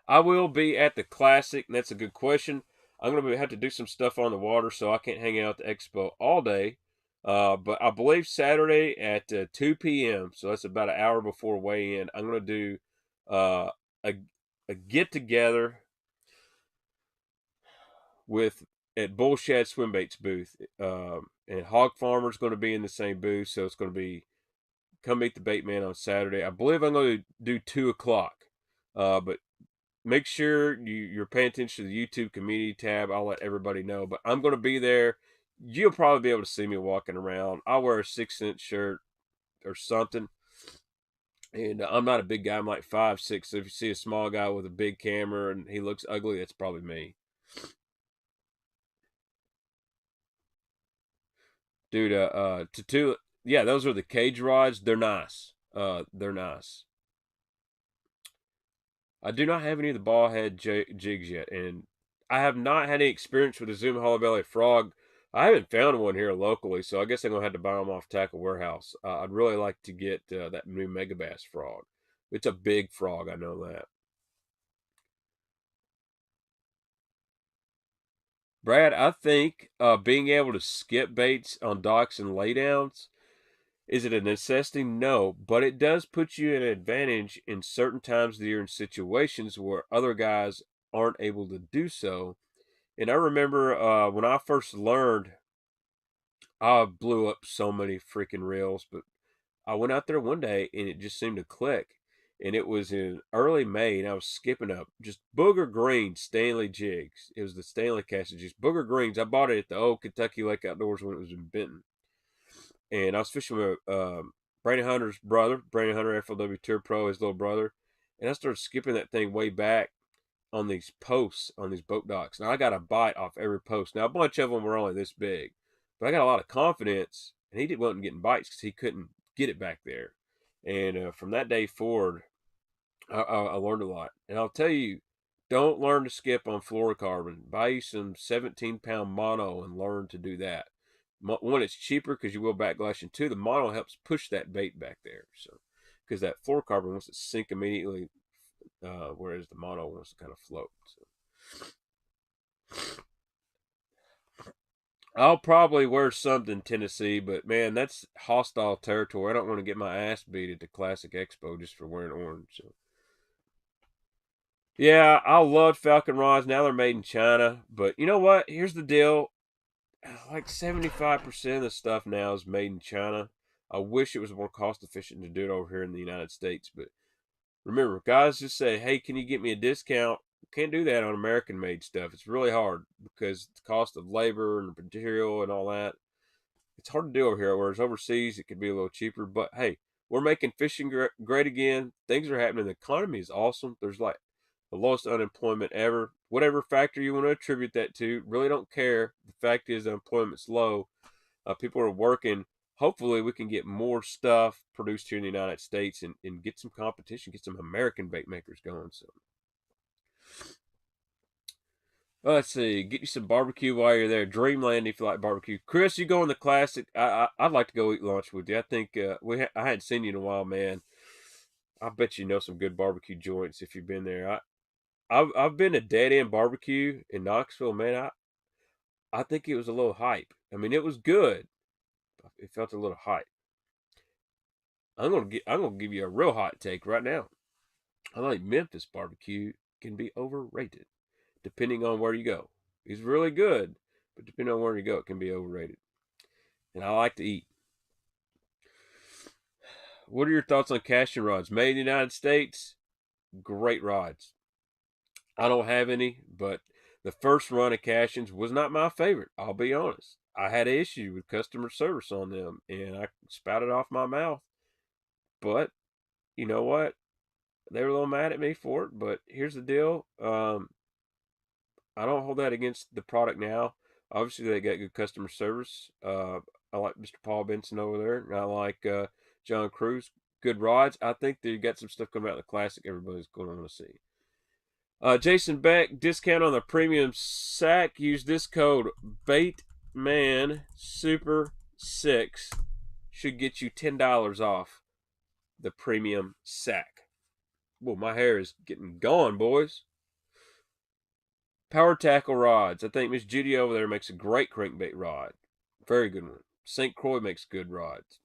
I will be at the Classic, and that's a good question. I'm going to have to do some stuff on the water, so I can't hang out at the expo all day. But I believe Saturday at 2 p.m., so that's about an hour before weigh-in, I'm going to do uh, a, a get-together with at Bullshad Swimbaits booth. And Hog Farmer's going to be in the same booth, so it's going to be come meet the Baitman on Saturday. I believe I'm going to do 2 o'clock. But make sure you're paying attention to the YouTube community tab. I'll let everybody know. But I'm going to be there. You'll probably be able to see me walking around. I'll wear a 6-inch shirt or something. And I'm not a big guy. I'm like 5'6". So if you see a small guy with a big camera and he looks ugly, that's probably me. Dude, yeah, those are the cage rods. They're nice. They're nice. I do not have any of the ball head jigs yet, and I have not had any experience with the Zoom Hollow Belly Frog. I haven't found one here locally, so I guess I'm gonna have to buy them off Tackle Warehouse. I'd really like to get that new Megabass frog. It's a big frog, I know that. Brad, I think being able to skip baits on docks and laydowns, is it a necessity? No, but it does put you at an advantage in certain times of the year in situations where other guys aren't able to do so. And I remember when I first learned, I blew up so many freaking reels, but I went out there one day and it just seemed to click. And it was in early May, and I was skipping up just booger green Stanley jigs. It was the Stanley casting jigs, booger greens. I bought it at the old Kentucky Lake Outdoors when it was in Benton. And I was fishing with Brandon Hunter's brother, Brandon Hunter, FLW Tour Pro, his little brother. And I started skipping that thing way back on these posts on these boat docks. Now I got a bite off every post. Now a bunch of them were only this big, but I got a lot of confidence, and he wasn't getting bites because he couldn't get it back there. And from that day forward, I learned a lot. And I'll tell you, don't learn to skip on fluorocarbon. Buy you some 17-pound mono and learn to do that. One, it's cheaper because you will backlash, and two, the mono helps push that bait back there. So, because that fluorocarbon wants to sink immediately, whereas the mono wants to kind of float. So. I'll probably wear something Tennessee, but man, that's hostile territory. I don't want to get my ass beat at the Classic Expo just for wearing orange. So. Yeah, I love Falcon rods. Now they're made in China, but you know what? Here's the deal: like 75% of the stuff now is made in China. I wish it was more cost efficient to do it over here in the United States, but remember, guys just say, "Hey, can you get me a discount?" Can't do that on American made stuff. It's really hard because the cost of labor and material and all that. It's hard to do over here. Whereas overseas, it could be a little cheaper. But hey, we're making fishing great again. Things are happening. The economy is awesome. There's like the lowest unemployment ever. Whatever factor you want to attribute that to, really don't care. The fact is, the unemployment's low. People are working. Hopefully, we can get more stuff produced here in the United States and get some competition, get some American bait makers going. So, Let's see. Get you some barbecue while you're there. Dreamland if you like barbecue. Chris, you go in the classic. I'd like to go eat lunch with you. I think I hadn't seen you in a while, man. I bet you know some good barbecue joints if you've been there. I've been to Dead End Barbecue in Knoxville, man. I think it was a little hype. I mean, it was good. But it felt a little hype. I'm gonna give you a real hot take right now. I think Memphis barbecue can be overrated, depending on where you go. It's really good, but depending on where you go, it can be overrated. And I like to eat. What are your thoughts on casting rods? Made in the United States, great rods. I don't have any, but the first run of castings was not my favorite. I'll be honest. I had an issue with customer service on them, and I spouted off my mouth. But you know what? They were a little mad at me for it. But here's the deal: I don't hold that against the product now. Obviously, they got good customer service. I like Mr. Paul Benson over there, and I like John Cruz. Good rods. I think they got some stuff coming out in the classic. Everybody's going to want to see. Jason Beck, discount on the premium sack. Use this code Baitman Super 6. Should get you $10 off the premium sack. Well, my hair is getting gone, boys. Power tackle rods. I think Miss Judy over there makes a great crankbait rod. Very good one. St. Croix makes good rods.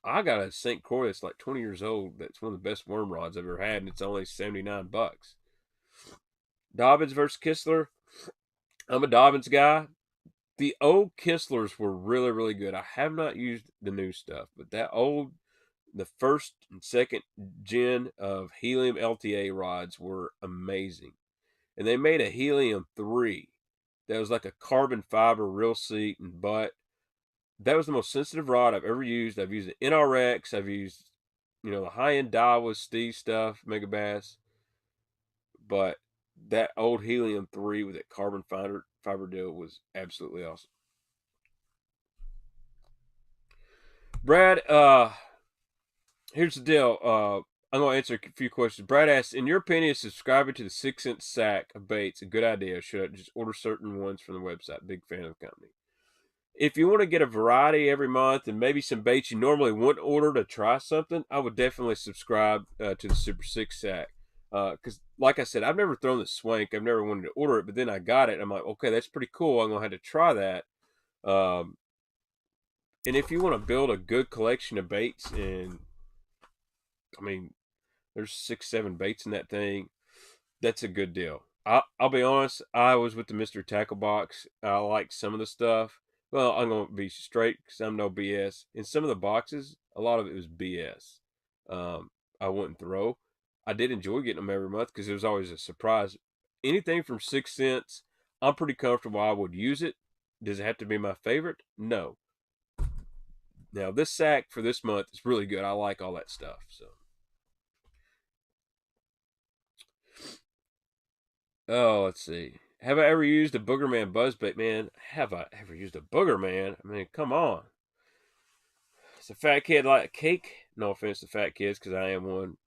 I got a St. Croix that's like 20 years old. That's one of the best worm rods I've ever had, and it's only $79. Dobbins versus Kistler. I'm a Dobbins guy. The old Kistlers were really, really good. I have not used the new stuff, but the first and second gen of helium LTA rods were amazing. And they made a helium 3 that was like a carbon fiber reel seat and butt. That was the most sensitive rod I've ever used. I've used an NRX. I've used, the high-end Daiwa Steve stuff, Mega Bass. But that old helium 3 with that carbon fiber deal was absolutely awesome. Brad, here's the deal. I'm going to answer a few questions. Brad asks, in your opinion, is subscribing to the 6-cent sack of baits a good idea? Should I just order certain ones from the website? Big fan of the company. If you want to get a variety every month and maybe some baits you normally wouldn't order to try something, I would definitely subscribe to the Super 6 sack. Because, like I said, I've never thrown the swank. I've never wanted to order it, but then I got it. And I'm like, okay, that's pretty cool. I'm going to have to try that. And if you want to build a good collection of baits, and I mean, there's 6, 7 baits in that thing, that's a good deal. I'll be honest, I was with the Mr. Tackle Box. I like some of the stuff. Well, I'm going to be straight because I'm no BS. In some of the boxes, a lot of it was BS. I wouldn't throw. I did enjoy getting them every month because it was always a surprise. Anything from 6 cents, I'm pretty comfortable. I would use it. Does it have to be my favorite? No. Now, this sack for this month is really good. I like all that stuff. So, let's see. Have I ever used a Boogerman buzzbait, man? Have I ever used a Boogerman? I mean, come on. It's a fat kid like a cake. No offense to fat kids, because I am one.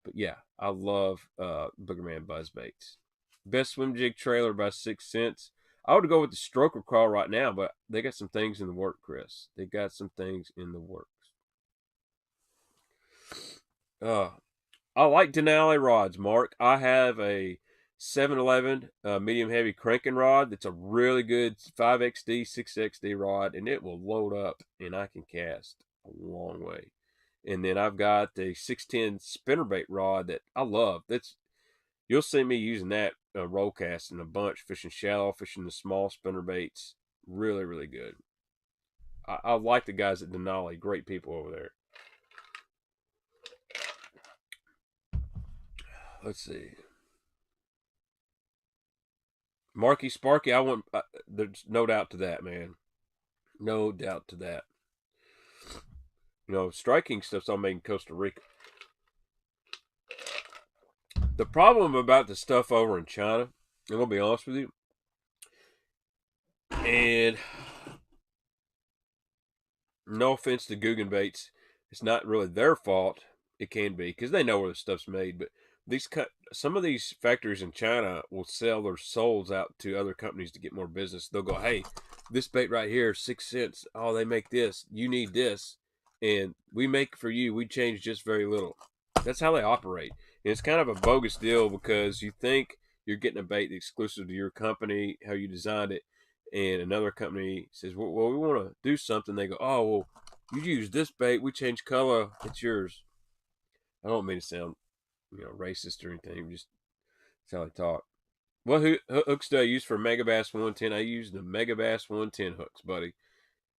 But yeah, I love Boogerman buzzbaits. Best swim jig trailer by 6 cents. I would go with the Stroker Crawl right now, but they got some things in the work, Chris. They got some things in the works. I like Denali rods, Mark. I have a 711 medium heavy cranking rod that's a really good 5XD, 6XD rod, and it will load up and I can cast a long way. And then I've got the 610 spinnerbait rod that I love. You'll see me using that roll casting a bunch, fishing shallow, fishing the small spinnerbaits. Really, really good. I like the guys at Denali. Great people over there. Let's see. Marky Sparky, there's no doubt to that, man. No doubt to that. Striking stuff's all made in Costa Rica. The problem about the stuff over in China, I'm gonna be honest with you, and no offense to Guggen Baits, it's not really their fault. It can be because they know where the stuff's made, but some of these factories in China will sell their souls out to other companies to get more business. They'll go, hey, this bait right here, 6 cents. Oh, they make this. You need this, and we make for you. We change just very little. That's how they operate. And it's kind of a bogus deal because you think you're getting a bait exclusive to your company, how you designed it, and another company says, well, we want to do something. They go, oh, well, you use this bait. We change color. It's yours. I don't mean to sound, racist or anything. Just that's how they talk. What hooks do I use for Megabass 110? I use the Megabass 110 hooks, buddy.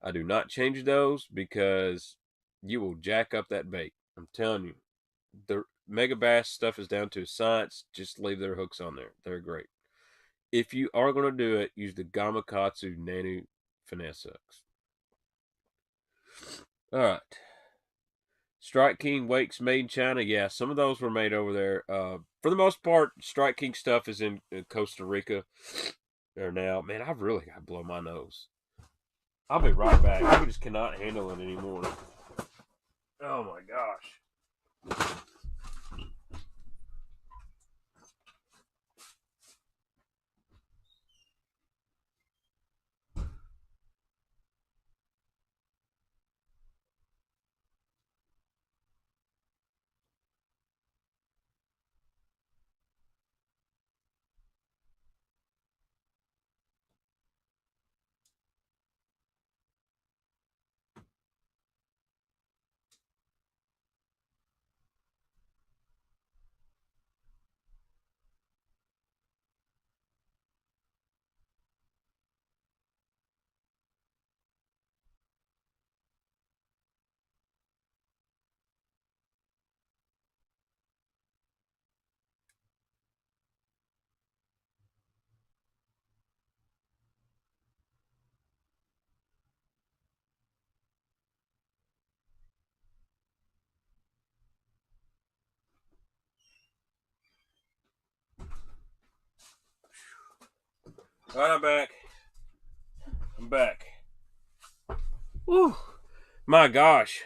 I do not change those because you will jack up that bait. I'm telling you. The Megabass stuff is down to a science. Just leave their hooks on there. They're great. If you are going to do it, use the Gamakatsu Nano finesse hooks. All right. Strike King wakes made in China. Yeah, some of those were made over there. For the most part, Strike King stuff is in Costa Rica. There now. Man, I've really got to blow my nose. I'll be right back. I just cannot handle it anymore. Oh my gosh. All right, I'm back. I'm back. Whew. My gosh.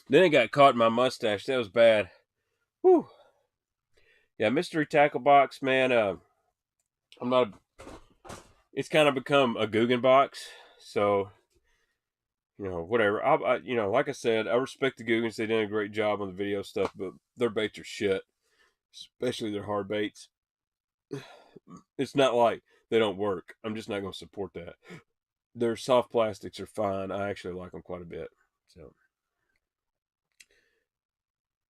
Then it got caught in my mustache. That was bad. Whew. Yeah, mystery tackle box, man. I'm not. It's kind of become a Guggen box, so whatever. Like I said, I respect the Guggens. They did a great job on the video stuff, but their baits are shit, especially their hard baits. It's not like they don't work. I'm just not going to support that. Their soft plastics are fine. I actually like them quite a bit. So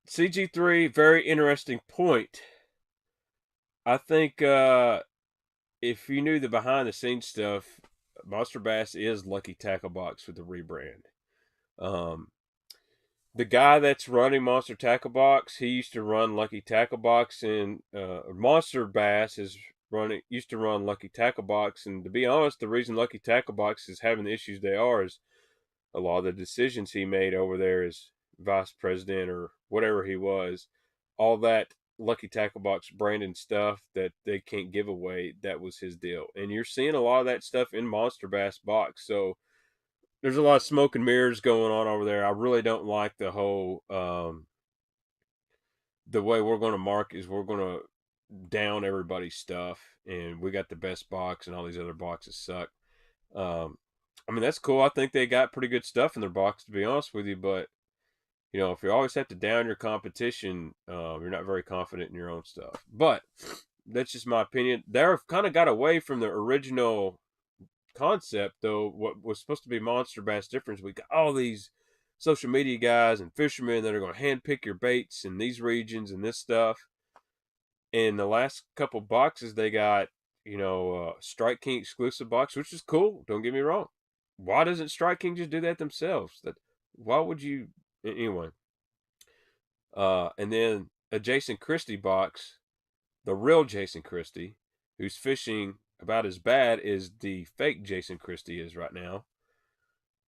CG3, very interesting point. I think if you knew the behind the scenes stuff, Monster Bass is Lucky Tackle Box with the rebrand. The guy that's running Monster Tackle Box, he used to run Lucky Tackle Box, and Monster Bass used to run Lucky Tackle Box. And to be honest, the reason Lucky Tackle Box is having the issues they are is a lot of the decisions he made over there as vice president or whatever he was. All that Lucky Tackle Box branding stuff that they can't give away, that was his deal. And you're seeing a lot of that stuff in Monster Bass Box. So there's a lot of smoke and mirrors going on over there. I really don't like the whole the way we're going to market is we're going to down everybody's stuff, and we got the best box, and all these other boxes suck. I mean, that's cool. I think they got pretty good stuff in their box, to be honest with you. But if you always have to down your competition, you're not very confident in your own stuff. But that's just my opinion. They've kind of got away from the original concept, though. What was supposed to be Monster Bass difference, we got all these social media guys and fishermen that are going to handpick your baits in these regions and this stuff. In the last couple boxes, they got Strike King exclusive box, which is cool. Don't get me wrong. Why doesn't Strike King just do that themselves? Why would you anyway? And then a Jason Christie box, the real Jason Christie, who's fishing about as bad as the fake Jason Christie is right now.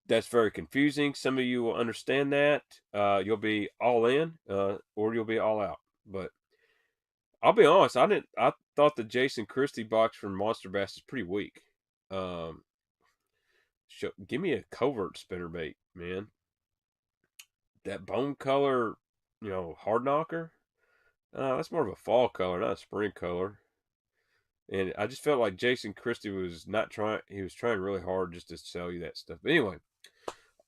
That's very confusing. Some of you will understand that. You'll be all in, or you'll be all out. But I'll be honest, I thought the Jason Christie box from Monster Bass is pretty weak. Give me a covert spinnerbait, man. That bone color, hard knocker. That's more of a fall color, not a spring color. And I just felt like Jason Christie was not trying. He was trying really hard just to sell you that stuff. But anyway,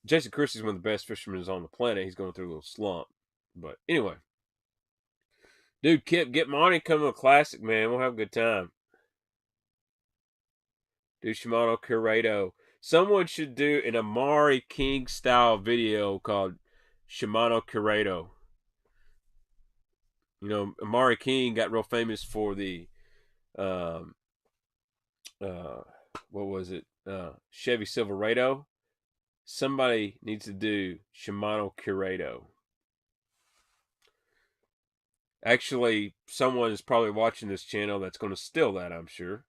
Jason Christie's one of the best fishermen on the planet. He's going through a little slump. But anyway, dude, Kip, get Monty coming to a classic, man. We'll have a good time. Do Shimano Curado. Someone should do an Amari King style video called Shimano Curado. You know, Amari King got real famous for the um, what was it? Chevy Silverado. Somebody needs to do Shimano Curado. Actually, someone is probably watching this channel that's going to steal that, I'm sure.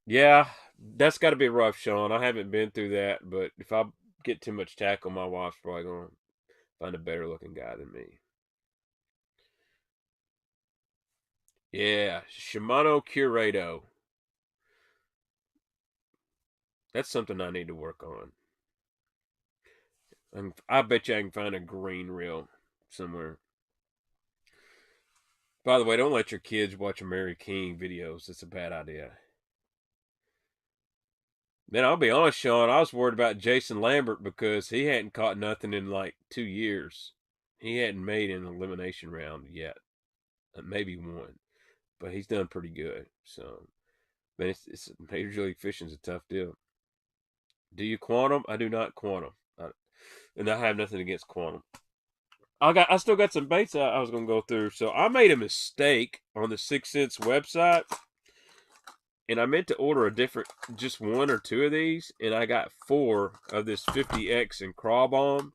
Yeah, that's got to be rough, Sean. I haven't been through that, but if I get too much tackle, my wife's probably going to find a better looking guy than me. Yeah, Shimano Curado. That's something I need to work on. And I bet you I can find a green reel somewhere. By the way, don't let your kids watch Amari King videos. It's a bad idea. Then I'll be honest, Sean, I was worried about Jason Lambert because he hadn't caught nothing in like 2 years. He hadn't made an elimination round yet. Maybe one. But he's done pretty good. So, man, it's Major League Fishing's a tough deal. Do you quantum? I do not quantum. And I have nothing against quantum. I still got some baits I was gonna go through. So I made a mistake on the 6 Cents website, and I meant to order a different, just one or two of these, and I got 4 of this 50X and craw bomb.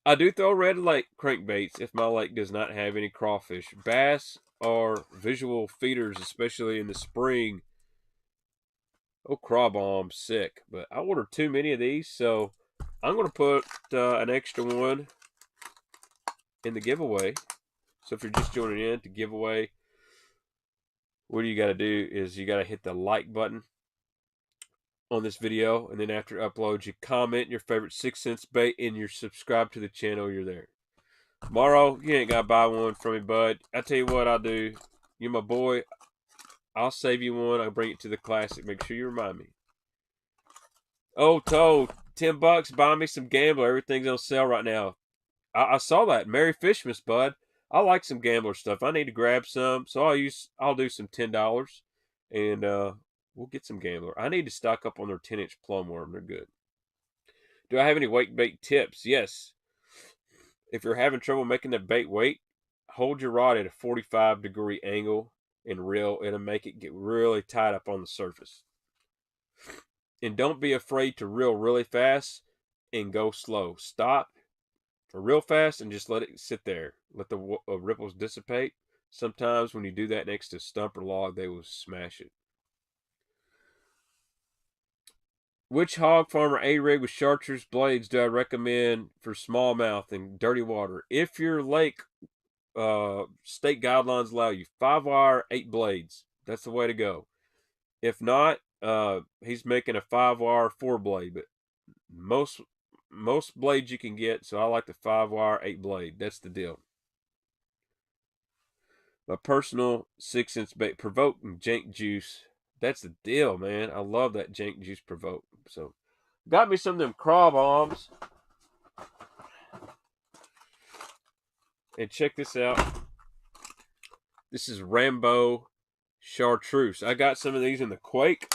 I do throw red lake crankbaits if my lake does not have any crawfish. Bass are visual feeders, especially in the spring. Oh, craw bomb, sick. But I ordered too many of these, so I'm going to put an extra one in the giveaway. So if you're just joining in to giveaway, what you got to do is you got to hit the like button on this video, and then after upload, you comment your favorite 6 Cents bait and you're subscribed to the channel. You're there. Morrow, you ain't got to buy one from me, bud. I tell you what I'll do. You're my boy. I'll save you one. I'll bring it to the classic. Make sure you remind me. Oh, Toad, $10. Buy me some Gambler. Everything's on sale right now. I saw that. Merry Fishmas, bud. I like some Gambler stuff. I need to grab some, so I'll do some $10, and we'll get some Gambler. I need to stock up on their 10-inch plum worm. They're good. Do I have any wake bait tips? Yes. If you're having trouble making the bait wait, hold your rod at a 45-degree angle and reel. It'll make it get really tight up on the surface. And don't be afraid to reel really fast and go slow. Stop real fast and just let it sit there. Let the ripples dissipate. Sometimes when you do that next to a stump or log, they will smash it. Which hog farmer A-rig with chartreuse blades do I recommend for smallmouth and dirty water? If your lake state guidelines allow you 5-wire, 8 blades, that's the way to go. If not, he's making a 5-wire, 4-blade, but most blades you can get, so I like the 5-wire, 8-blade. That's the deal. My personal 6 Cents bait, provoking jank juice. That's the deal, man. I love that jank juice provoke. So, got me some of them craw bombs. And check this out. This is Rambo chartreuse. I got some of these in the Quake.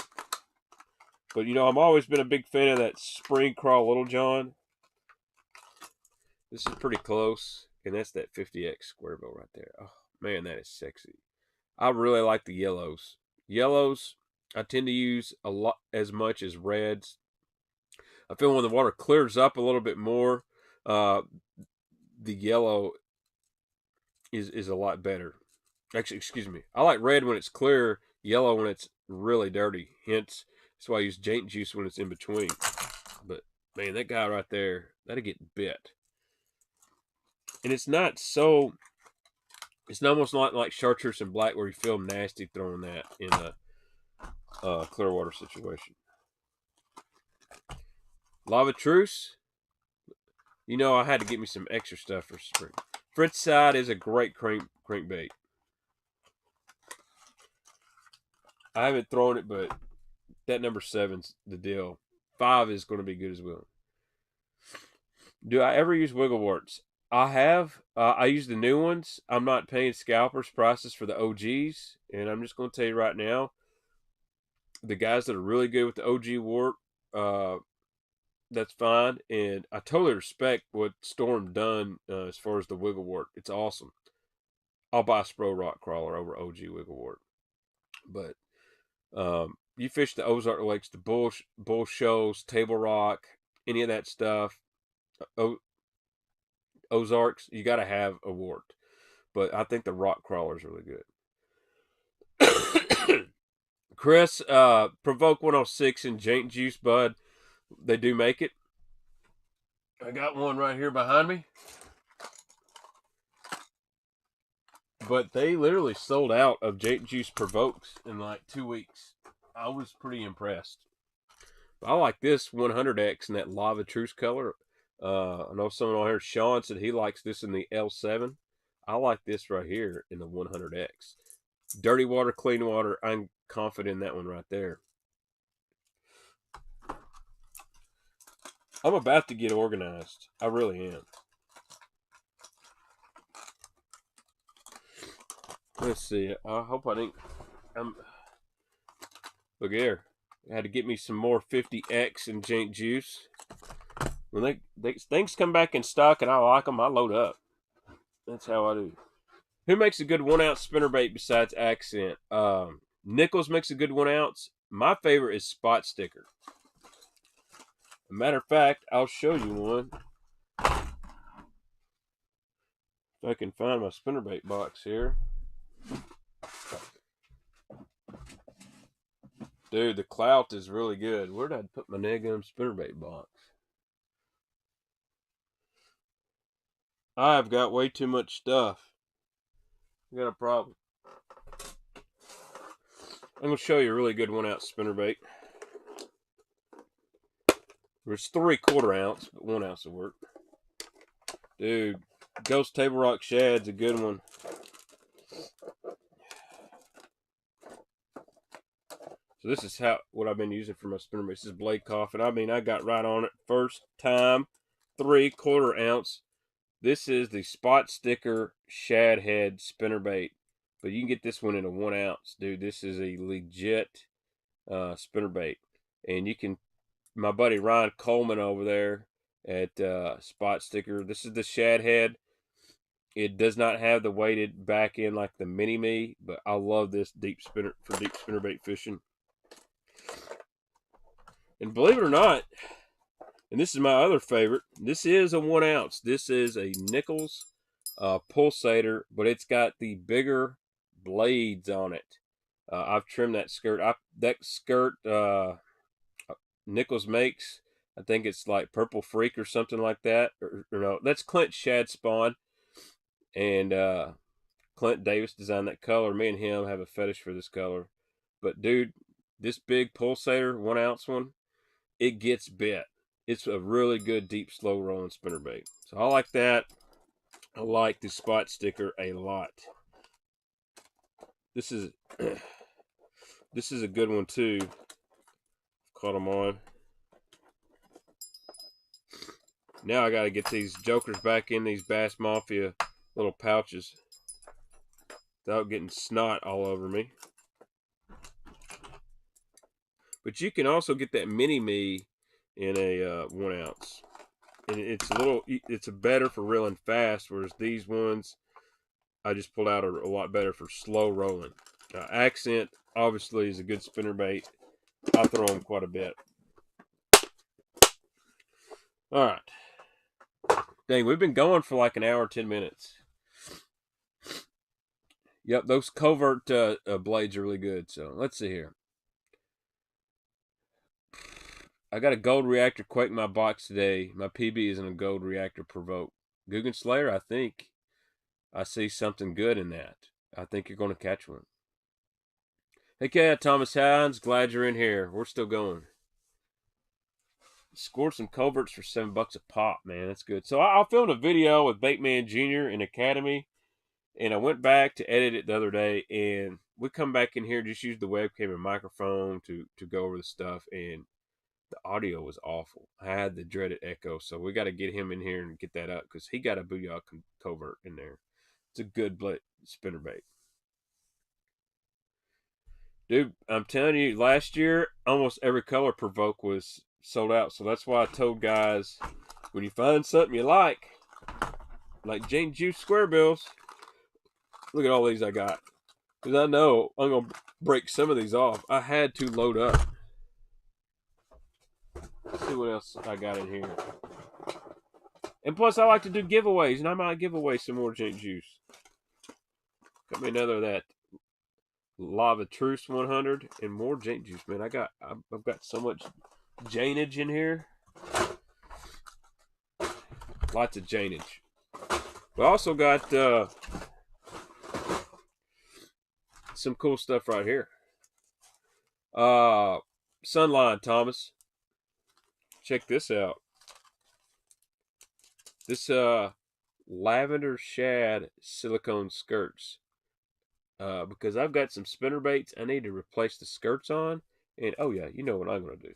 But, you know, I've always been a big fan of that spring crawl Little John. This is pretty close. And that's that 50X square bill right there. Oh, man, that is sexy. I really like the yellows. Yellows, I tend to use a lot as much as reds. I feel when the water clears up a little bit more, the yellow is a lot better. Actually, excuse me. I like red when it's clear, yellow when it's really dirty. Hence, that's why I use Jaints juice when it's in between. But, man, that guy right there, that'll get bit. And it's not so... It's almost not like chartreuse and black where you feel nasty throwing that in a clear water situation. Lava Truce. You know, I had to get me some extra stuff for spring. Fritz side is a great crankbait. I haven't thrown it, but that number 7's the deal. 5 is going to be good as well. Do I ever use wiggle warts? I have. I use the new ones. I'm not paying scalpers prices for the OGs, and I'm just going to tell you right now, the guys that are really good with the OG wart, that's fine. And I totally respect what Storm done as far as the wiggle wart. It's awesome. I'll buy a Spro Rock Crawler over OG wiggle wart. But you fish the Ozark Lakes, the Bull Shoals, Table Rock, any of that stuff, Ozarks, you got to have a wart. But I think the rock crawler is really good. Chris, Provoke 106 and Jaints Juice Bud, they do make it. I got one right here behind me. But they literally sold out of Jaints Juice Provokes in like 2 weeks. I was pretty impressed. But I like this 100X in that Lava Truce color. I know someone on here, Sean, said he likes this in the L7. I like this right here in the 100X. Dirty water, clean water. I'm confident in that one right there. I'm about to get organized. I really am. Let's see. I hope I didn't. Look here. I had to get me some more 50X and Jaints Juice. When things come back in stock and I like them, I load up. That's how I do. Who makes a good 1 ounce spinnerbait besides Accent? Nichols makes a good 1 ounce. My favorite is Spot Sticker. As a matter of fact, I'll show you one. If I can find my spinnerbait box here. Dude, the clout is really good. Where did I put my Negum spinnerbait box? I've got way too much stuff. I got a problem. I'm going to show you a really good 1 ounce spinnerbait. It's 3/4 ounce, but 1 ounce will work. Dude, Ghost Table Rock Shad's a good one. So this is what I've been using for my spinnerbait. This is Blade Coffin. I mean, I got right on it first time. 3/4 ounce. This is the Spot Sticker Shad Head spinnerbait. But you can get this one in a 1 ounce. Dude, this is a legit spinnerbait. And you can, my buddy Ryan Coleman over there at Spot Sticker. This is the Shad Head. It does not have the weighted back end like the Mini Me, but I love this for deep spinnerbait fishing. And believe it or not, and this is my other favorite, this is a 1 ounce. This is a Nichols pulsator, but it's got the bigger blades on it. I've trimmed that skirt. That skirt Nichols makes, I think it's like Purple Freak or something like that. Or no, that's Clint Shad Spawn. And Clint Davis designed that color. Me and him have a fetish for this color. But dude, this big pulsator 1 ounce one, it gets bit. It's a really good deep slow rolling spinnerbait. So I like that. I like the Spot Sticker a lot. This is this is a good one too. Caught them on. Now I gotta get these jokers back in these Bass Mafia little pouches without getting snot all over me. But you can also get that Mini Me in a 1 ounce. And it's better for reeling fast, whereas these ones I just pulled out are a lot better for slow rolling. Accent obviously is a good spinnerbait. I throw them quite a bit. All right. Dang, we've been going for like an hour, 10 minutes. Yep, those covert blades are really good. So let's see here. I got a gold reactor quake in my box today. My PB is in a gold reactor provoke. Guggen Slayer, I think I see something good in that. I think you're going to catch one. Hey, Cat, Thomas Hines, glad you're in here. We're still going. scored some coverts for $7 a pop, man. That's good. So I filmed a video with Baitman Jr. in Academy, and I went back to edit it the other day, and we come back in here, just use the webcam and microphone to go over the stuff, and the audio was awful. I had the dreaded echo, so we got to get him in here and get that up because he got a booyah covert in there. It's a good spinnerbait. Dude, I'm telling you, last year, almost every color provoke was sold out. So that's why I told guys, when you find something you like Jaints Juice Square Bills, look at all these I got. Because I know I'm going to break some of these off. I had to load up. Let's see what else I got in here. And plus, I like to do giveaways, and I might give away some more Jaints Juice. Got me another of that Lava Truce 100 and more Jaints Juice, man. I've got so much Jainage in here. Lots of Jainage. We also got some cool stuff right here. Sunline, Thomas. Check this out. This lavender shad silicone skirts. Because I've got some spinner baits I need to replace the skirts on. And oh yeah, you know what I'm going to do.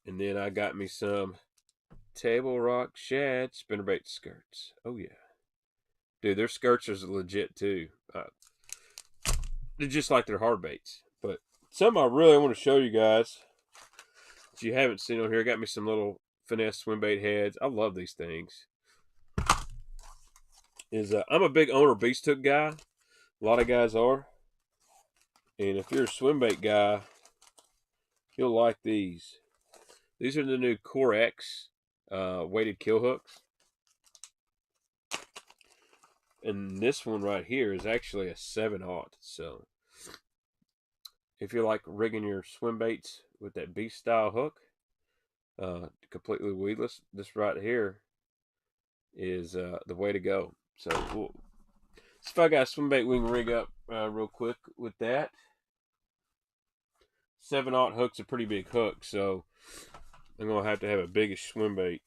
And then I got me some Table Rock shad spinnerbait skirts. Oh yeah. Dude, their skirts are legit too. They're just like their hard baits. But something I really want to show you guys that you haven't seen on here. I got me some little finesse swim bait heads. I love these things. I'm a big owner beast hook guy. A lot of guys are. And if you're a swim bait guy, you'll like these. These are the new Core X weighted kill hooks. And this one right here is actually a 7/0. So if you like rigging your swim baits with that beast style hook, completely weedless, this right here is the way to go. So we'll see if I got a swim bait we can rig up real quick with that. 7/0 hook's a pretty big hook, so I'm gonna have to have a biggish swim bait.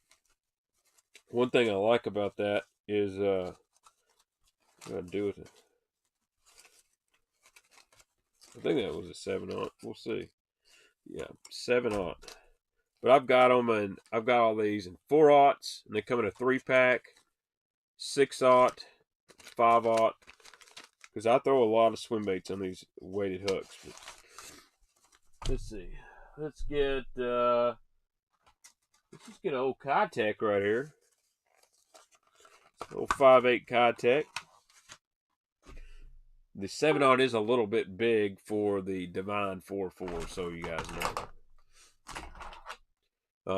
One thing I like about that is what do I do with it? I think that was a 7/0. We'll see. Yeah, 7/0. But I've got them, and I've got all these in 4/0s, and they come in a 3-pack, 6/0, 5/0. Because I throw a lot of swim baits on these weighted hooks. But let's see. Let's get let's just get an old Kitech right here. Old 5/8 Kitech. The 7/0 is a little bit big for the Divine 4.4, so you guys know.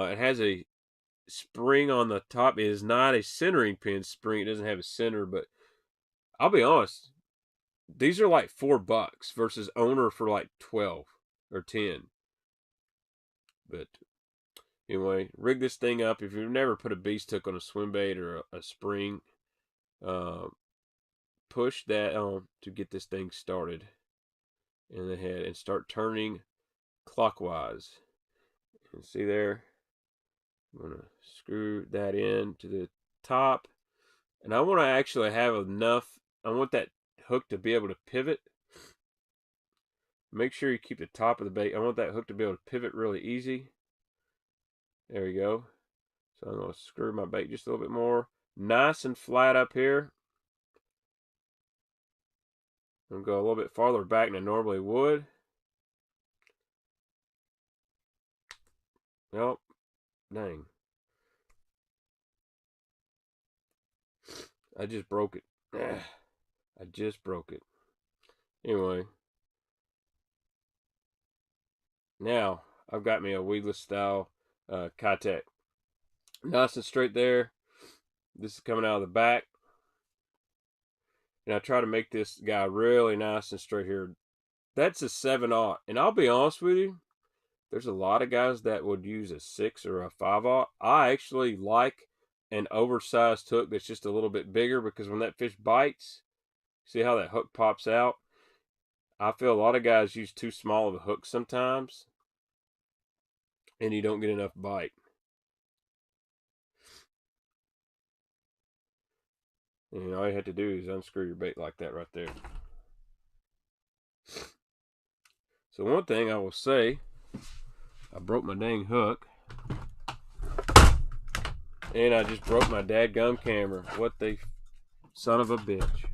It has a spring on the top. It is not a centering pin spring. It doesn't have a center, but I'll be honest. These are like $4 versus owner for like 12 or 10. But anyway, rig this thing up. If you've never put a beast hook on a swim bait or a spring, push that on to get this thing started in the head and start turning clockwise. And see there, I'm going to screw that in to the top. And I want to actually have enough, I want that hook to be able to pivot. Make sure you keep the top of the bait. I want that hook to be able to pivot really easy. There you go. So I'm going to screw my bait just a little bit more. Nice and flat up here. I'm going to go a little bit farther back than I normally would. Nope. Dang. I just broke it. I just broke it. Anyway. Now, I've got me a weedless style Kitech. Nice and straight there. This is coming out of the back. And I try to make this guy really nice and straight here. That's a 7/0. And I'll be honest with you, there's a lot of guys that would use a 6 or a 5/0. I actually like an oversized hook that's just a little bit bigger because when that fish bites, see how that hook pops out? I feel a lot of guys use too small of a hook sometimes, and you don't get enough bite. And all you have to do is unscrew your bait like that right there. So one thing I will say, I broke my dang hook. And I just broke my dadgum camera. What the son of a bitch.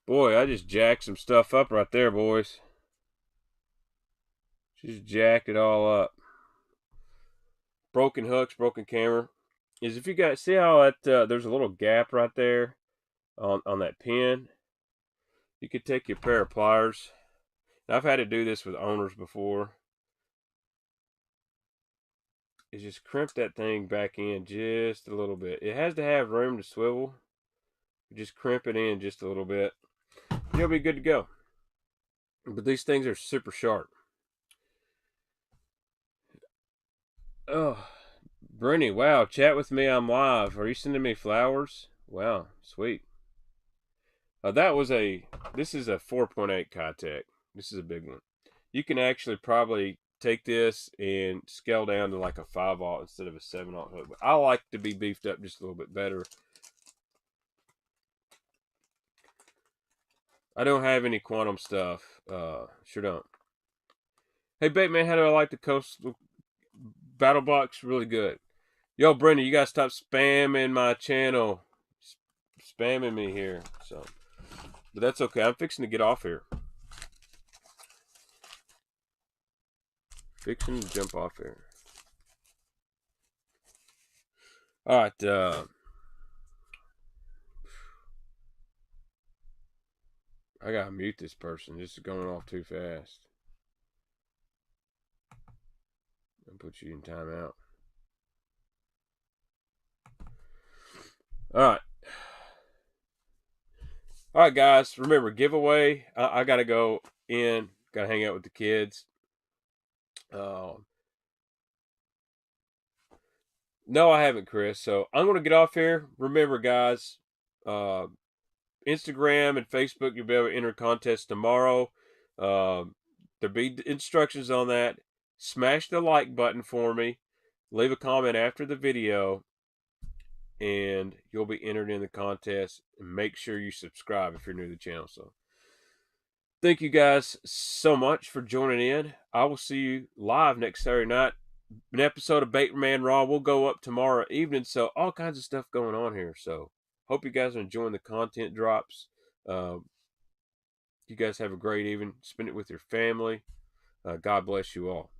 Boy, I just jacked some stuff up right there, boys. Just jacked it all up. Broken hooks, broken camera. Is if you guys see how that there's a little gap right there on that pin. You could take your pair of pliers. And I've had to do this with owners before. Is just crimp that thing back in just a little bit. It has to have room to swivel. Just crimp it in just a little bit. You'll be good to go. But these things are super sharp. Oh, Brittany, wow, chat with me. I'm live. Are you sending me flowers? Wow, sweet. This is a 4.8 Contact. This is a big one. You can actually probably take this and scale down to like a 5/0 instead of a 7/0 hook. But I like to be beefed up just a little bit better. I don't have any quantum stuff. Sure don't. Hey, Baitman, how do I like the Coastal Battle Box? Really good. Yo, Brenda, you gotta stop spamming my channel. Spamming me here. So, but that's okay. I'm fixing to get off here. Fixing to jump off here. All right. I gotta mute this person. This is going off too fast. I'll put you in timeout. All right. All right, guys. Remember, giveaway. I gotta go in. Gotta hang out with the kids. No, I haven't, Chris. So I'm gonna get off here. Remember, guys. Instagram and Facebook, you'll be able to enter contests tomorrow. There'll be instructions on that. Smash the like button for me. Leave a comment after the video, and you'll be entered in the contest. And make sure you subscribe if you're new to the channel. So, thank you guys so much for joining in. I will see you live next Saturday night. An episode of Baitman Raw will go up tomorrow evening. So, all kinds of stuff going on here. So, hope you guys are enjoying the content drops. You guys have a great evening. Spend it with your family. God bless you all.